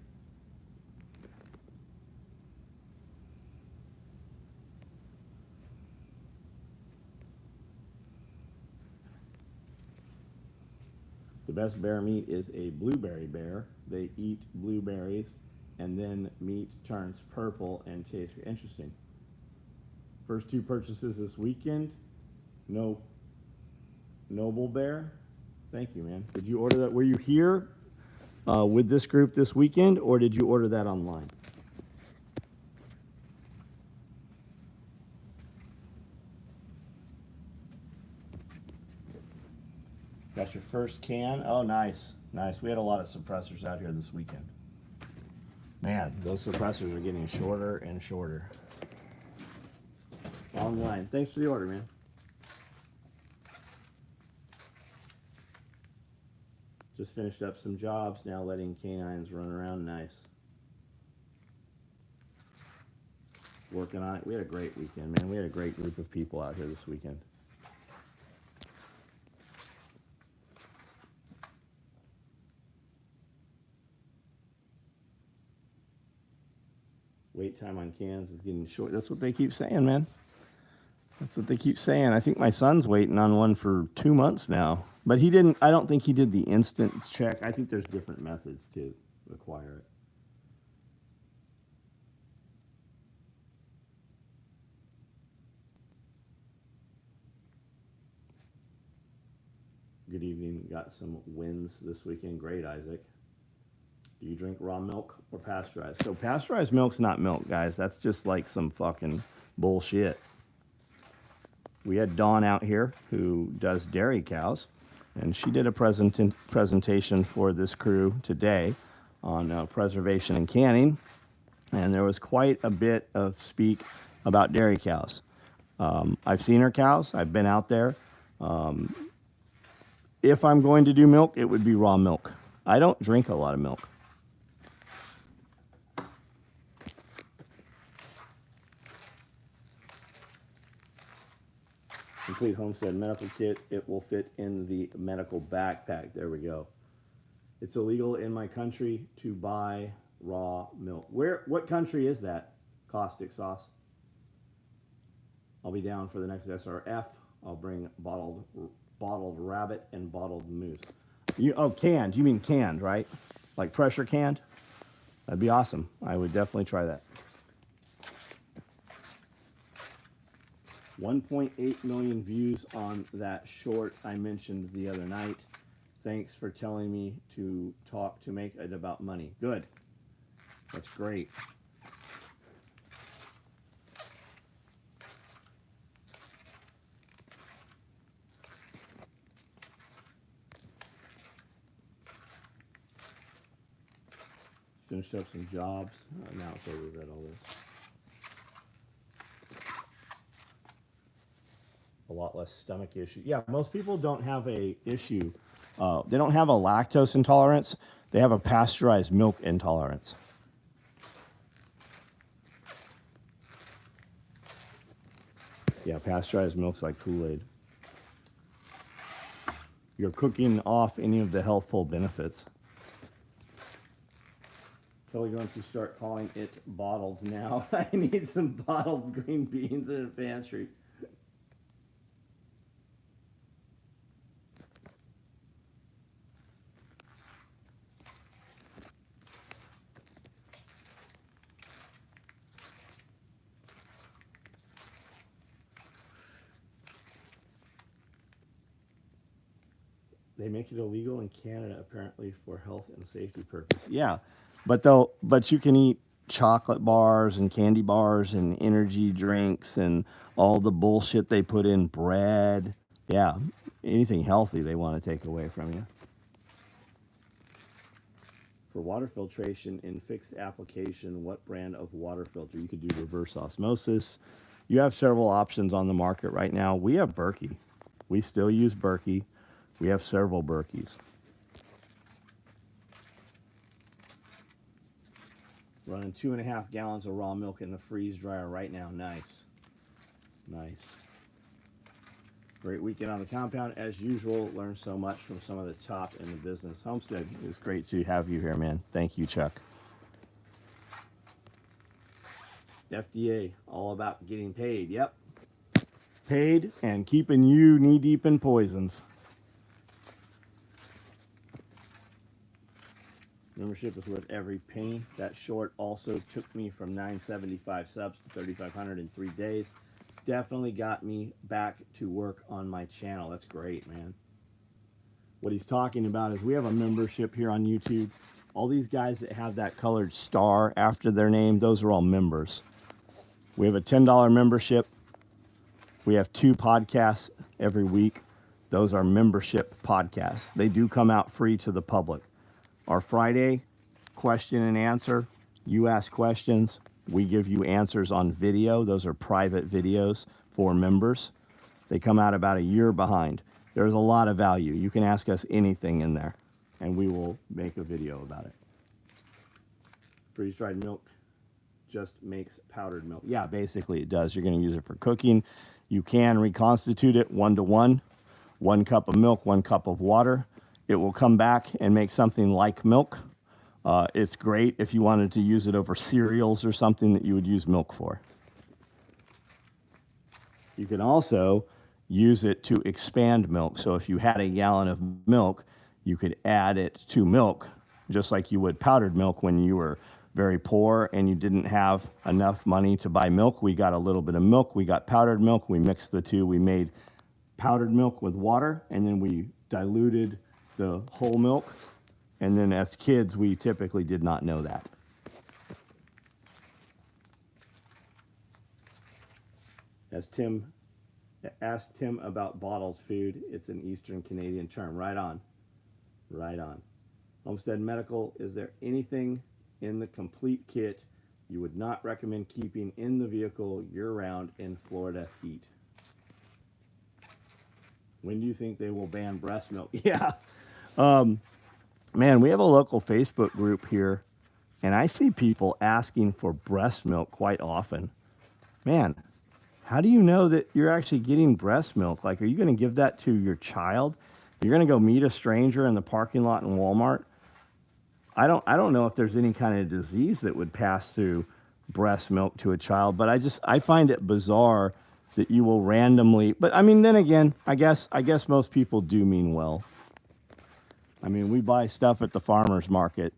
Speaker 1: The best bear meat is a blueberry bear. They eat blueberries and then meat turns purple and tastes interesting. First two purchases this weekend. No Noble Bear. Thank you, man. Did you order that? Were you here with this group this weekend, or did you order that online? Got your first can? Oh, nice. Nice. We had a lot of suppressors out here this weekend. Man, those suppressors are getting shorter and shorter. Online. Thanks for the order, man. Just finished up some jobs, now letting canines run around. Nice. Working on it. We had a great weekend, man. We had a great group of people out here this weekend. Wait time on cans is getting short. That's what they keep saying, man. That's what they keep saying. I think my son's waiting on one for 2 months now. But he didn't, I don't think he did the instant check. I think there's different methods to acquire it. Good evening. Got some wins this weekend. Great, Isaac. Do you drink raw milk or pasteurized? So pasteurized milk's not milk, guys. That's just like some fucking bullshit. We had Dawn out here who does dairy cows, and she did a presentation for this crew today on preservation and canning, and there was quite a bit of speak about dairy cows. I've seen her cows. I've been out there. If I'm going to do milk, it would be raw milk. I don't drink a lot of milk. Complete homestead medical kit. It will fit in the medical backpack. There we go. It's illegal in my country to buy raw milk. What country is that? Caustic sauce. I'll be down for the next SRF. I'll bring bottled rabbit and bottled moose. Canned. You mean canned, right? Like pressure canned? That'd be awesome. I would definitely try that. 1.8 million views on that short I mentioned the other night. Thanks for telling me to make it about money. Good. That's great. finished up some jobs. Now it's over, we've read all this. A lot less stomach issue. Yeah, most people don't have a issue. They don't have a lactose intolerance. They have a pasteurized milk intolerance. Yeah, pasteurized milk's like Kool-Aid. You're cooking off any of the healthful benefits. Probably going to start calling it bottled now. I need some bottled green beans in the pantry. They make it illegal in Canada apparently for health and safety purposes. Yeah, but you can eat chocolate bars and candy bars and energy drinks and all the bullshit they put in bread. Yeah, anything healthy they want to take away from you. For water filtration in fixed application, what brand of water filter? You could do reverse osmosis. You have several options on the market right now. We have Berkey. We still use Berkey. We have several Berkeys. Running 2.5 gallons of raw milk in the freeze dryer right now. Nice. Nice. Great weekend on the compound. As usual, learned so much from some of the top in the business. Homestead, it's great to have you here, man. Thank you, Chuck. FDA, all about getting paid. Yep. Paid and keeping you knee-deep in poisons. Membership is worth every penny. That short also took me from 975 subs to 3,500 in 3 days. Definitely got me back to work on my channel. That's great, man. What he's talking about is we have a membership here on YouTube. All these guys that have that colored star after their name, those are all members. We have a $10 membership. We have 2 podcasts every week. Those are membership podcasts. They do come out free to the public. Our Friday question and answer, you ask questions, we give you answers on video. Those are private videos for members. They come out about a year behind. There's a lot of value. You can ask us anything in there, and we will make a video about it. Freeze-dried milk just makes powdered milk. Yeah, basically it does. You're going to use it for cooking. You can reconstitute it 1-to-1, 1 cup of milk, 1 cup of water. It will come back and make something like milk. It's great if you wanted to use it over cereals or something that you would use milk for. You can also use it to expand milk. So if you had a gallon of milk, you could add it to milk, just like you would powdered milk when you were very poor and you didn't have enough money to buy milk. We got a little bit of milk. We got powdered milk. We mixed the two. We made powdered milk with water, and then we diluted the whole milk. And then as kids, we typically did not know that. As Tim asked Tim about bottled food, it's an Eastern Canadian term. Right on. Right on. Homestead Medical, is there anything in the complete kit you would not recommend keeping in the vehicle year-round in Florida heat? When do you think they will ban breast milk? Yeah. Man, we have a local Facebook group here, and I see people asking for breast milk quite often. Man, how do you know that you're actually getting breast milk? Like, are you going to give that to your child? You're going to go meet a stranger in the parking lot in Walmart? I don't know if there's any kind of disease that would pass through breast milk to a child, but I find it bizarre that you will randomly, but I mean, then again, I guess most people do mean well. I mean, we buy stuff at the farmer's market,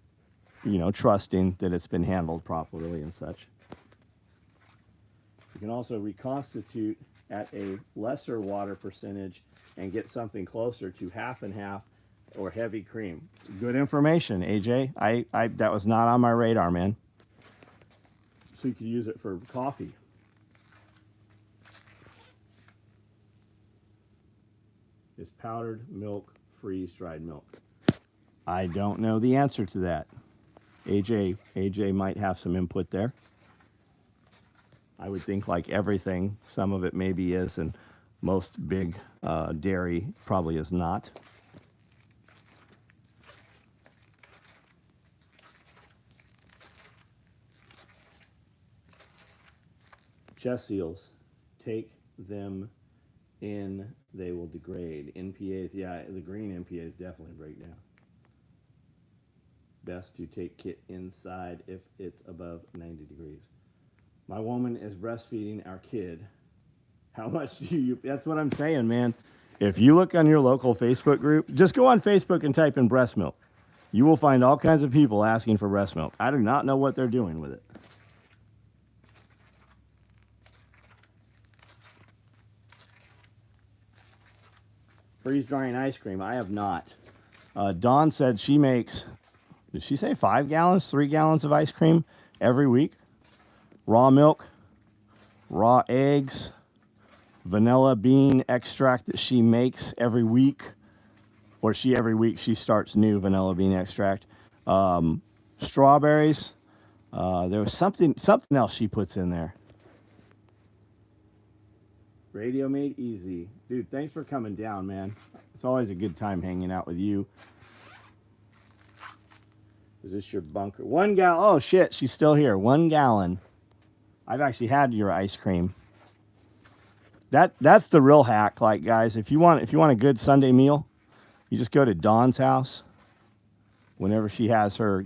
Speaker 1: you know, trusting that it's been handled properly and such. You can also reconstitute at a lesser water percentage and get something closer to half and half or heavy cream. Good information, AJ. That was not on my radar, man. So you could use it for coffee. Is powdered milk freeze-dried milk? I don't know the answer to that. AJ might have some input there. I would think like everything, some of it maybe is, and most big dairy probably is not. Chest seals, take them in, they will degrade. NPAs, yeah, the green NPAs definitely break down. Best to take kit inside if it's above 90 degrees. My woman is breastfeeding our kid. How much do you, that's what I'm saying, man. If you look on your local Facebook group, just go on Facebook and type in breast milk. You will find all kinds of people asking for breast milk. I do not know what they're doing with it. Freeze drying ice cream, I have not. Dawn said she makes, did she say 5 gallons, 3 gallons of ice cream every week? Raw milk, raw eggs, vanilla bean extract that she makes every week, or every week she starts new vanilla bean extract. Strawberries. There was something else she puts in there. Radio made easy. Dude, thanks for coming down, man. It's always a good time hanging out with you. Is this your bunker? 1 gallon. Oh, shit. She's still here. 1 gallon. I've actually had your ice cream. That's the real hack. Like, guys, if you want a good Sunday meal, you just go to Dawn's house whenever she has her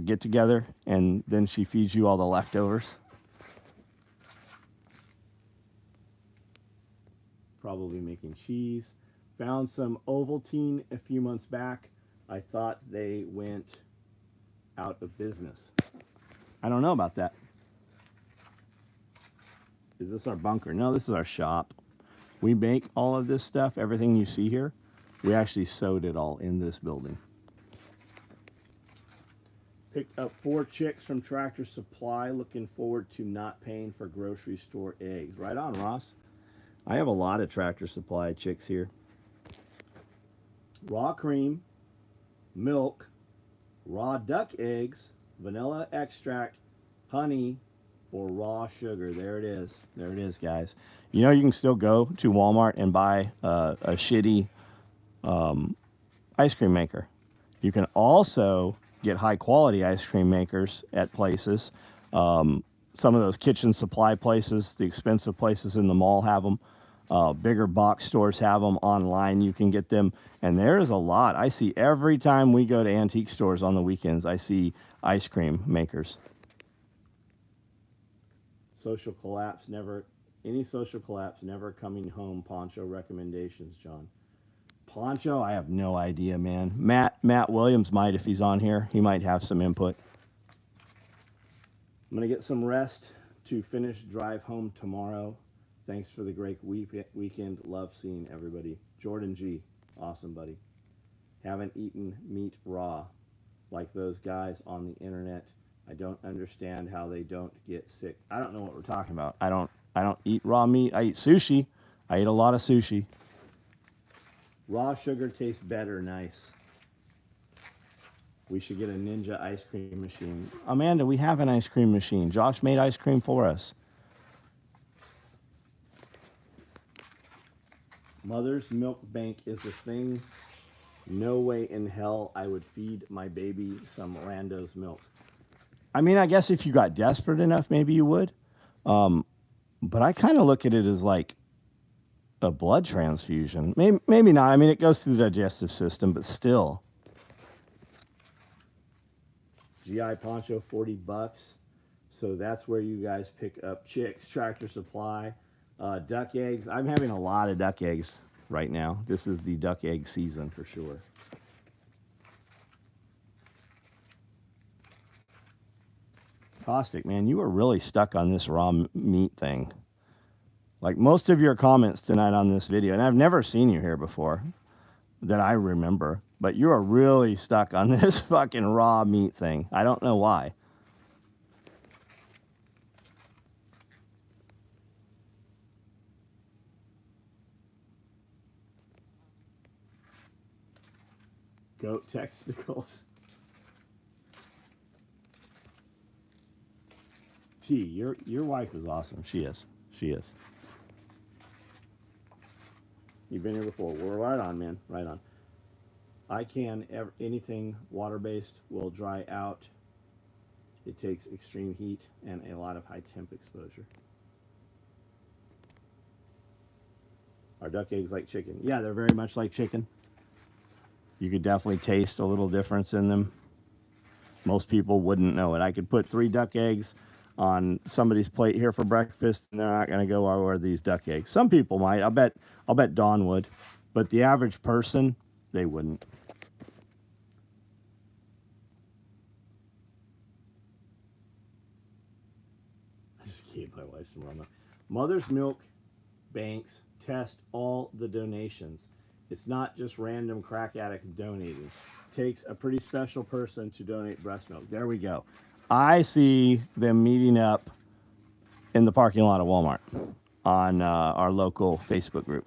Speaker 1: get together, and then she feeds you all the leftovers. Probably making cheese. Found some Ovaltine a few months back. I thought they went out of business. I don't know about that. Is this our bunker? No, this is our shop. We make all of this stuff, everything you see here. We actually sewed it all in this building. Picked up 4 chicks from Tractor Supply. Looking forward to not paying for grocery store eggs. Right on, Ross. I have a lot of Tractor Supply chicks here. Raw cream, milk, raw duck eggs, vanilla extract, honey, or raw sugar. There it is. There it is, guys. You know, you can still go to Walmart and buy a shitty ice cream maker. You can also get high quality ice cream makers at places. Some of those kitchen supply places, the expensive places in the mall have them. Bigger box stores have them. Online you can get them. And there's a lot. I see every time we go to antique stores on the weekends, I see ice cream makers. Social collapse never, any social collapse never coming home. Poncho recommendations, John. Poncho, I have no idea, man. Matt Williams might, if he's on here. He might have some input. I'm going to get some rest to finish drive home tomorrow. Thanks for the great weekend. Love seeing everybody. Jordan G. Awesome, buddy. Haven't eaten meat raw like those guys on the internet. I don't understand how they don't get sick. I don't know what we're talking about. I don't eat raw meat. I eat sushi. I eat a lot of sushi. Raw sugar tastes better. Nice. We should get a Ninja ice cream machine. Amanda, we have an ice cream machine. Josh made ice cream for us. Mother's milk bank is the thing. No way in hell I would feed my baby some rando's milk. I mean, I guess if you got desperate enough, maybe you would. But I kind of look at it as like a blood transfusion. Maybe not. I mean, it goes through the digestive system, but still. GI Poncho, $40. So that's where you guys pick up chicks, Tractor Supply, duck eggs. I'm having a lot of duck eggs right now. This is the duck egg season for sure. Caustic, man, you are really stuck on this raw meat thing. Like most of your comments tonight on this video, and I've never seen you here before that I remember, but you are really stuck on this fucking raw meat thing. I don't know why. Goat testicles. T. Your wife is awesome. She is. She is. You've been here before. We're right on, man. Right on. Anything water-based will dry out. It takes extreme heat and a lot of high temp exposure. Are duck eggs like chicken? Yeah, they're very much like chicken. You could definitely taste a little difference in them. Most people wouldn't know it. I could put 3 duck eggs on somebody's plate here for breakfast, and they're not going to go, "Oh, where are these duck eggs?" Some people might. I'll bet Dawn would, but the average person, they wouldn't. I just gave my wife some rum. Mother's Milk banks test all the donations. It's not just random crack addicts donating. It takes a pretty special person to donate breast milk. There we go. I see them meeting up in the parking lot of Walmart on our local Facebook group.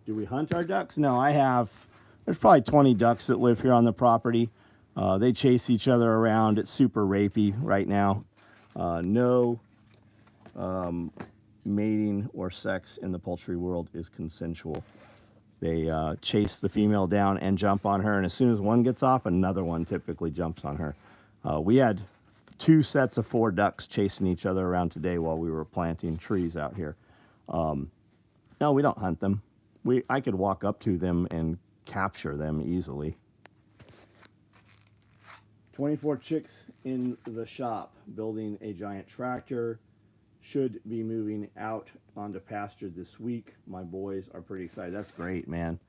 Speaker 1: Do we hunt our ducks? No, there's probably 20 ducks that live here on the property. They chase each other around. It's super rapey right now. No mating or sex in the poultry world is consensual. They chase the female down and jump on her, and as soon as one gets off, another one typically jumps on her. We had 2 sets of 4 ducks chasing each other around today while we were planting trees out here. No, we don't hunt them. I could walk up to them and capture them easily. 24 chicks in the shop building a giant tractor. Should be moving out onto pasture this week. My boys are pretty excited. That's great, man.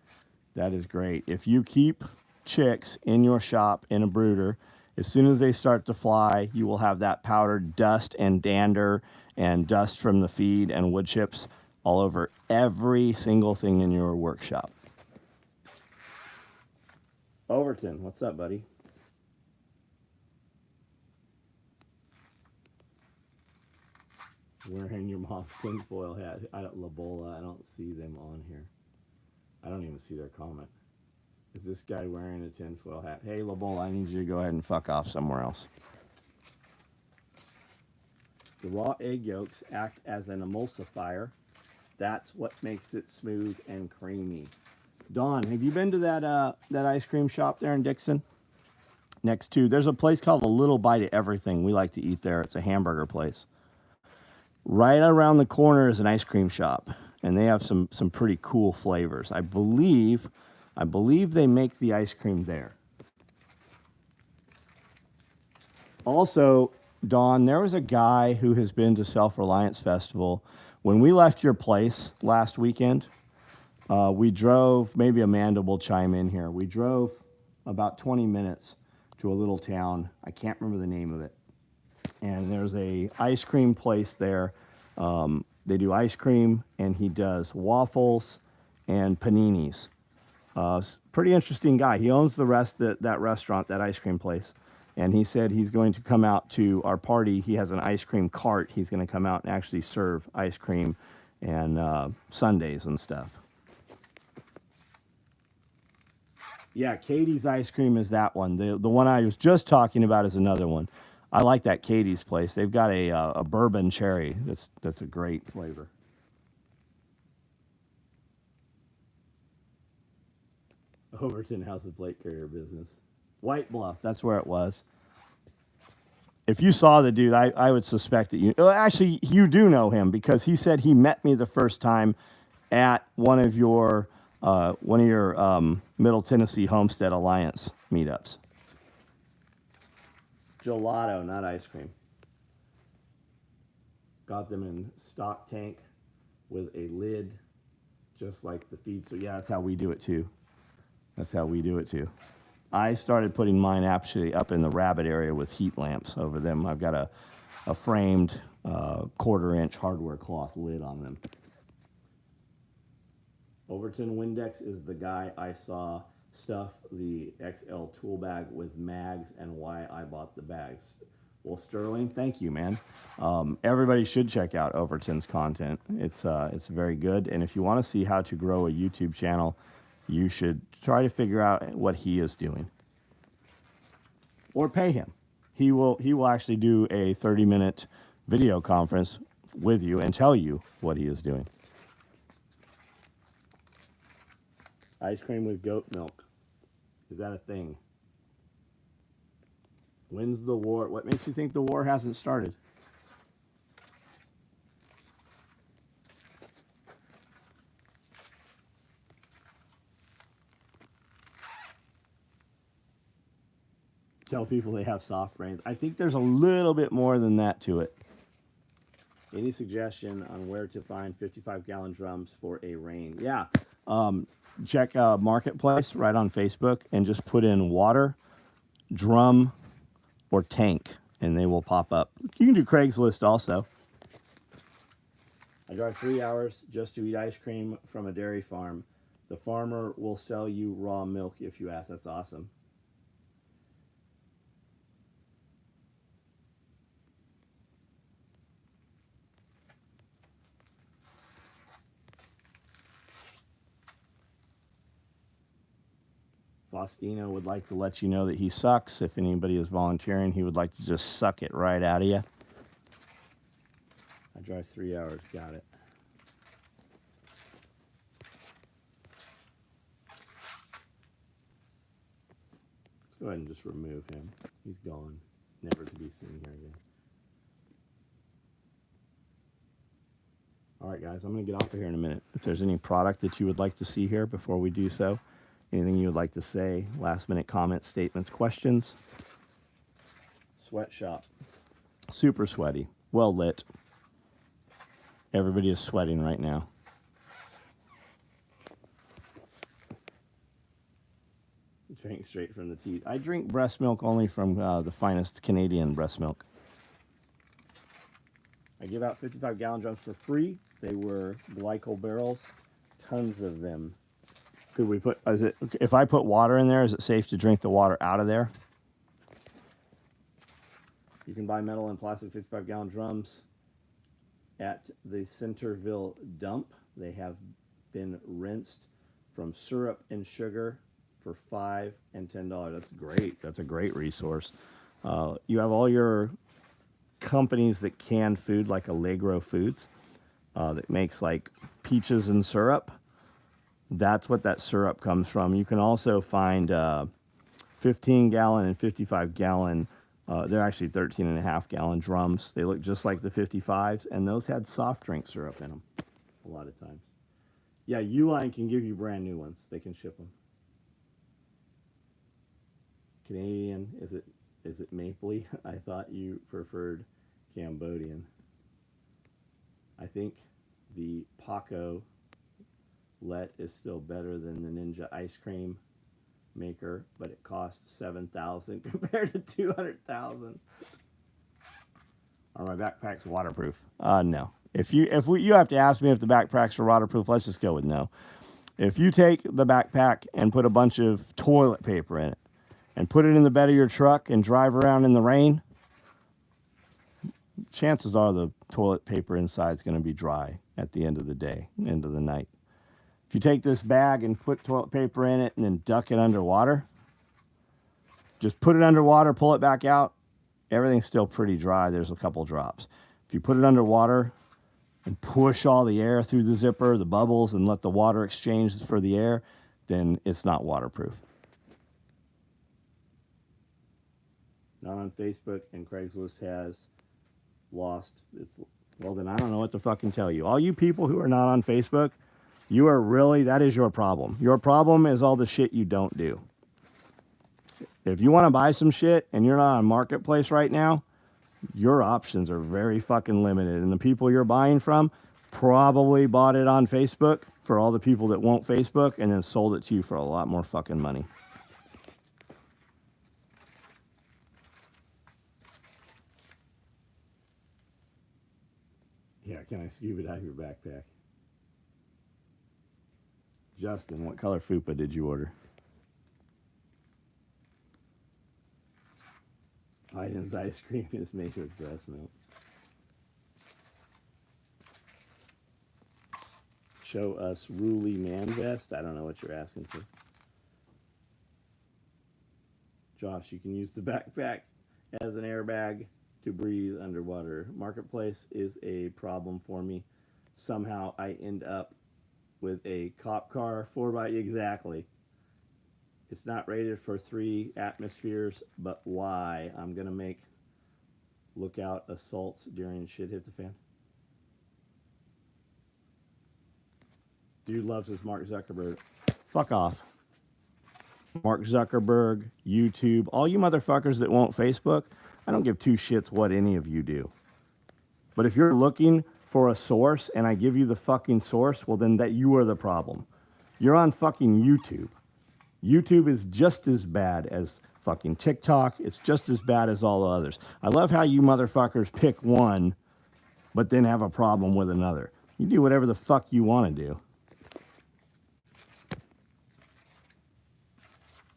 Speaker 1: That is great. If you keep chicks in your shop in a brooder, as soon as they start to fly, you will have that powdered dust and dander and dust from the feed and wood chips all over every single thing in your workshop. Overton, what's up, buddy? Wearing your mom's tinfoil hat. Lobola, I don't see them on here. I don't even see their comment. Is this guy wearing a tinfoil hat? Hey, Lobola, I need you to go ahead and fuck off somewhere else. The raw egg yolks act as an emulsifier. That's what makes it smooth and creamy. Dawn, have you been to that ice cream shop there in Dixon? There's a place called A Little Bite of Everything. We like to eat there. It's a hamburger place. Right around the corner is an ice cream shop, and they have some pretty cool flavors. I believe they make the ice cream there. Also, Dawn, there was a guy who has been to Self-Reliance Festival. When we left your place last weekend, we drove, maybe Amanda will chime in here. We drove about 20 minutes to a little town. I can't remember the name of it. And there's a ice cream place there. They do ice cream, and he does waffles and paninis. Pretty interesting guy. He owns that restaurant, that ice cream place. And he said he's going to come out to our party. He has an ice cream cart. He's going to come out and actually serve ice cream and sundaes and stuff. Yeah, Katie's Ice Cream is that one. The one I was just talking about is another one. I like that Katie's place. They've got a bourbon cherry. That's a great flavor. Overton House of Plate Carrier business. White Bluff, that's where it was. If you saw the dude, I would suspect that you... Actually, you do know him because he said he met me the first time at one of your Middle Tennessee Homestead Alliance meetups. Gelato, not ice cream. Got them in stock tank with a lid, just like the feed. So yeah, that's how we do it too. I started putting mine actually up in the rabbit area with heat lamps over them. I've got a framed 1/4-inch hardware cloth lid on them. Overton Windex is the guy I saw stuff the XL tool bag with mags and why I bought the bags. Well, Sterling, thank you, man. Everybody should check out Overton's content. It's very good. And if you want to see how to grow a YouTube channel, you should try to figure out what he is doing. Or pay him. He will actually do a 30-minute video conference with you and tell you what he is doing. Ice cream with goat milk. Is that a thing? When's the war? What makes you think the war hasn't started? Tell people they have soft brains. I think there's a little bit more than that to it. Any suggestion on where to find 55-gallon drums for a rain? Yeah. Check Marketplace right on Facebook and just put in water, drum, or tank, and they will pop up. You can do Craigslist also. I drive 3 hours just to eat ice cream from a dairy farm. The farmer will sell you raw milk if you ask. That's awesome. Faustino would like to let you know that he sucks. If anybody is volunteering, he would like to just suck it right out of you. I drive 3 hours. Got it. Let's go ahead and just remove him. He's gone. Never to be seen here again. All right, guys, I'm going to get off of here in a minute. If there's any product that you would like to see here before we do so, anything you would like to say, last-minute comments, statements, questions. Sweatshop. Super sweaty. Well lit. Everybody is sweating right now. Drink straight from the teat. I drink breast milk only from the finest Canadian breast milk. I give out 55-gallon drums for free. They were glycol barrels. Tons of them. Could we put, if I put water in there, is it safe to drink the water out of there? You can buy metal and plastic 55-gallon drums at the Centerville dump. They have been rinsed from syrup and sugar for $5 and $10. That's great. That's a great resource. You have all your companies that can food, like Allegro Foods, that makes like peaches and syrup. That's what that syrup comes from. You can also find 15-gallon and 55-gallon. They're actually 13.5-gallon drums. They look just like the 55s, and those had soft drink syrup in them a lot of times. Yeah, Uline can give you brand new ones. They can ship them. Canadian, is it Mapley? I thought you preferred Cambodian. I think the Paco Let is still better than the Ninja ice cream maker, but it costs $7,000 compared to $200,000. Are my backpacks waterproof? No. If you have to ask me if the backpacks are waterproof, let's just go with no. If you take the backpack and put a bunch of toilet paper in it and put it in the bed of your truck and drive around in the rain, chances are the toilet paper inside is going to be dry at the end of the day, end of the night. If you take this bag and put toilet paper in it and then duck it underwater, just put it underwater, pull it back out, everything's still pretty dry. There's a couple drops. If you put it underwater and push all the air through the zipper, the bubbles, and let the water exchange for the air, then it's not waterproof. Not on Facebook, and Craigslist has lost its... Well, then I don't know what to fucking tell you. All you people who are not on Facebook, you are really, that is your problem. Your problem is all the shit you don't do. If you want to buy some shit and you're not on Marketplace right now, your options are very fucking limited. And the people you're buying from probably bought it on Facebook for all the people that won't Facebook and then sold it to you for a lot more fucking money. Yeah, can I scuba dive your backpack? Justin, what color fupa did you order? Biden's ice cream is made with breast milk. Show us Ruly Man Vest. I don't know what you're asking for. Josh, you can use the backpack as an airbag to breathe underwater. Marketplace is a problem for me. Somehow I end up with a cop car 4x, exactly. It's not rated for 3 atmospheres, but why? I'm gonna make lookout assaults during shit hit the fan. Dude loves his Mark Zuckerberg. Fuck off. Mark Zuckerberg, YouTube, all you motherfuckers that won't Facebook, I don't give 2 shits what any of you do. But if you're looking for a source and I give you the fucking source, well then that you are the problem. You're on fucking YouTube. YouTube is just as bad as fucking TikTok. It's just as bad as all the others. I love how you motherfuckers pick one, but then have a problem with another. You do whatever the fuck you want to do.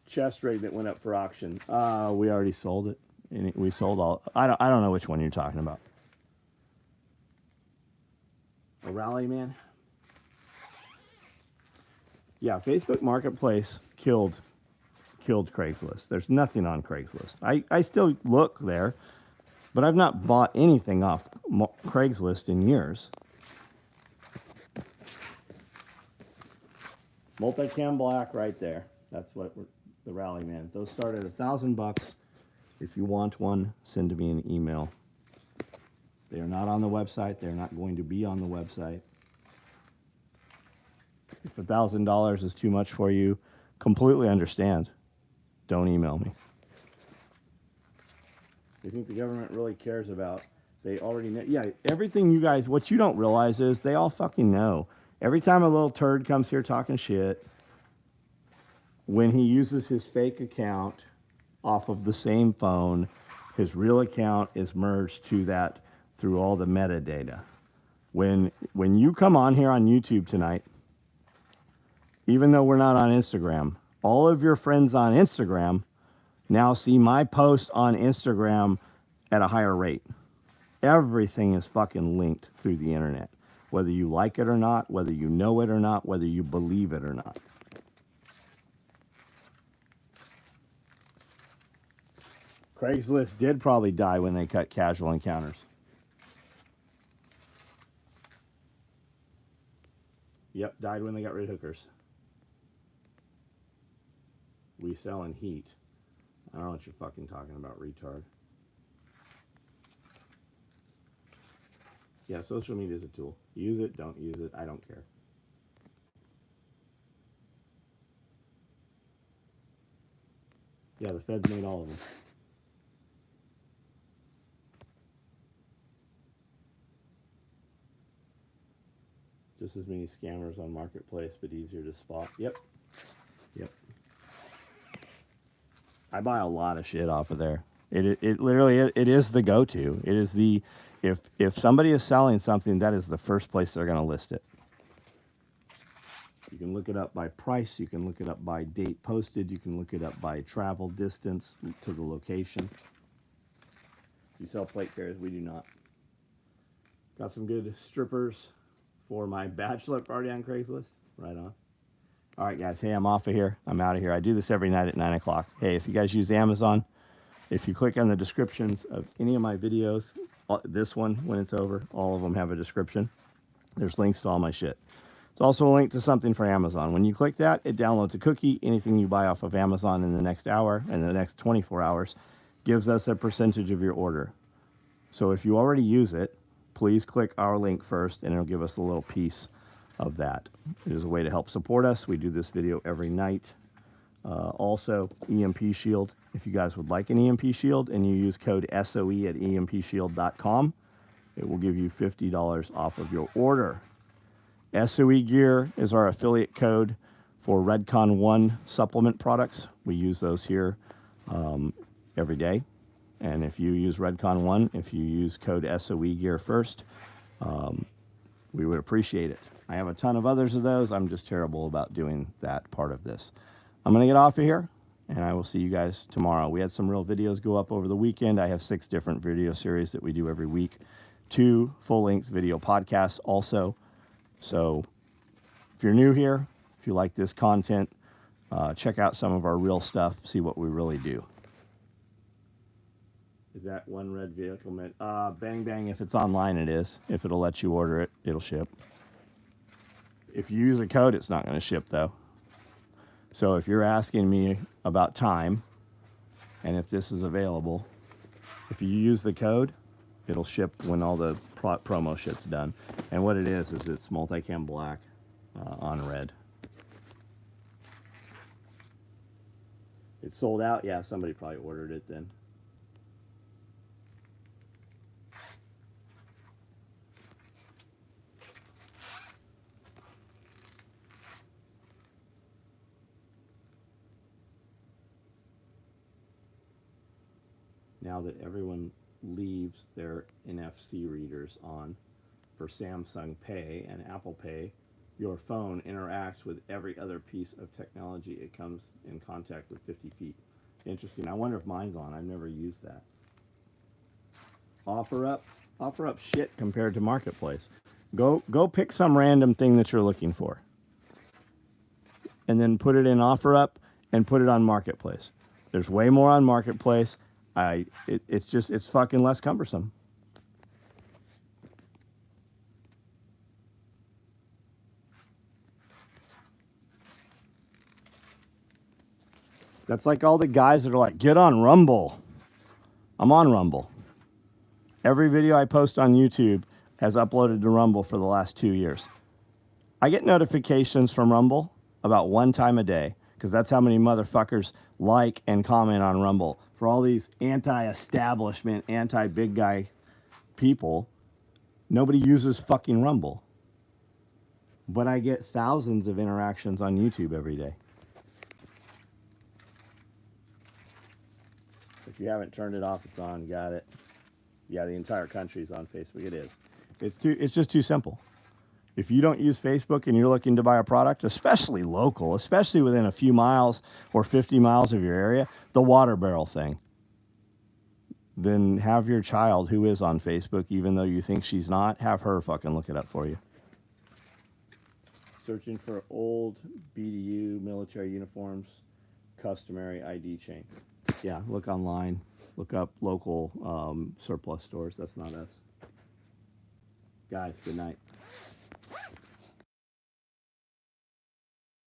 Speaker 1: Chest rig that went up for auction. We already sold it. And we sold all. I don't know which one you're talking about. A rally man. Yeah, Facebook Marketplace killed Craigslist. There's nothing on Craigslist. I still look there, but I've not bought anything off Craigslist in years. Multicam black right there. That's what the rally man. Those start at $1,000. If you want one, send me an email. They are not on the website. They're not going to be on the website. If $1,000 is too much for you, completely understand. Don't email me. You think the government really cares about? They already know. Yeah, everything you guys, what you don't realize is they all fucking know. Every time a little turd comes here talking shit, when he uses his fake account off of the same phone, his real account is merged to that through all the metadata. When you come on here on YouTube tonight, even though we're not on Instagram, all of your friends on Instagram now see my post on Instagram at a higher rate. Everything is fucking linked through the internet, whether you like it or not, whether you know it or not, whether you believe it or not. Craigslist did probably die when they cut casual encounters. Yep, died when they got rid of hookers. We sell in heat. I don't know what you're fucking talking about, retard. Yeah, social media is a tool. Use it, don't use it, I don't care. Yeah, the feds made all of them. Just as many scammers on Marketplace, but easier to spot. Yep. Yep. I buy a lot of shit off of there. It literally, it is the go-to. It is the, if somebody is selling something, that is the first place they're going to list it. You can look it up by price. You can look it up by date posted. You can look it up by travel distance to the location. You sell plate carriers. We do not. Got some good strippers for my bachelor party on Craigslist. Right on. All right, guys. Hey, I'm off of here. I'm out of here. I do this every night at 9 o'clock. Hey, if you guys use Amazon, if you click on the descriptions of any of my videos, this one, when it's over, all of them have a description. There's links to all my shit. It's also a link to something for Amazon. When you click that, it downloads a cookie. Anything you buy off of Amazon in the next hour and the next 24 hours gives us a percentage of your order. So if you already use it, please click our link first and it'll give us a little piece of that. It is a way to help support us. We do this video every night. Also, EMP Shield. If you guys would like an EMP Shield and you use code SOE at empshield.com, it will give you $50 off of your order. SOE Gear is our affiliate code for Redcon 1 supplement products. We use those here every day. And if you use Redcon 1, if you use code SOE Gear first, we would appreciate it. I have a ton of others of those. I'm just terrible about doing that part of this. I'm going to get off of here, and I will see you guys tomorrow. We had some real videos go up over the weekend. I have 6 different video series that we do every week. 2 full-length video podcasts also. So if you're new here, if you like this content, check out some of our real stuff, see what we really do. Is that one red vehicle meant? Bang Bang, if it's online, it is. If it'll let you order it, it'll ship. If you use a code, it's not going to ship, though. So if you're asking me about time and if this is available, if you use the code, it'll ship when all the promo shit's done. And what it is it's multicam black on red. It's sold out? Yeah, somebody probably ordered it then. Now that everyone leaves their NFC readers on for Samsung Pay and Apple Pay, your phone interacts with every other piece of technology it comes in contact with 50 feet. Interesting. I wonder if mine's on. I've never used that. Offer up shit compared to Marketplace. Go pick some random thing that you're looking for. And then put it in OfferUp and put it on Marketplace. There's way more on Marketplace. It's fucking less cumbersome. That's like all the guys that are like, get on Rumble. I'm on Rumble. Every video I post on YouTube has uploaded to Rumble for the last 2 years. I get notifications from Rumble about 1 time a day because that's how many motherfuckers like and comment on Rumble. For all these anti-establishment, anti-big guy people, nobody uses fucking Rumble. But I get thousands of interactions on YouTube every day. If you haven't turned it off, it's on. Got it. Yeah, the entire country's on Facebook. It is. It's just too simple. If you don't use Facebook and you're looking to buy a product, especially local, especially within a few miles or 50 miles of your area, the water barrel thing, then have your child who is on Facebook, even though you think she's not, have her fucking look it up for you. Searching for old BDU military uniforms, customary ID chain. Yeah, look online. Look up local surplus stores. That's not us. Guys, good night.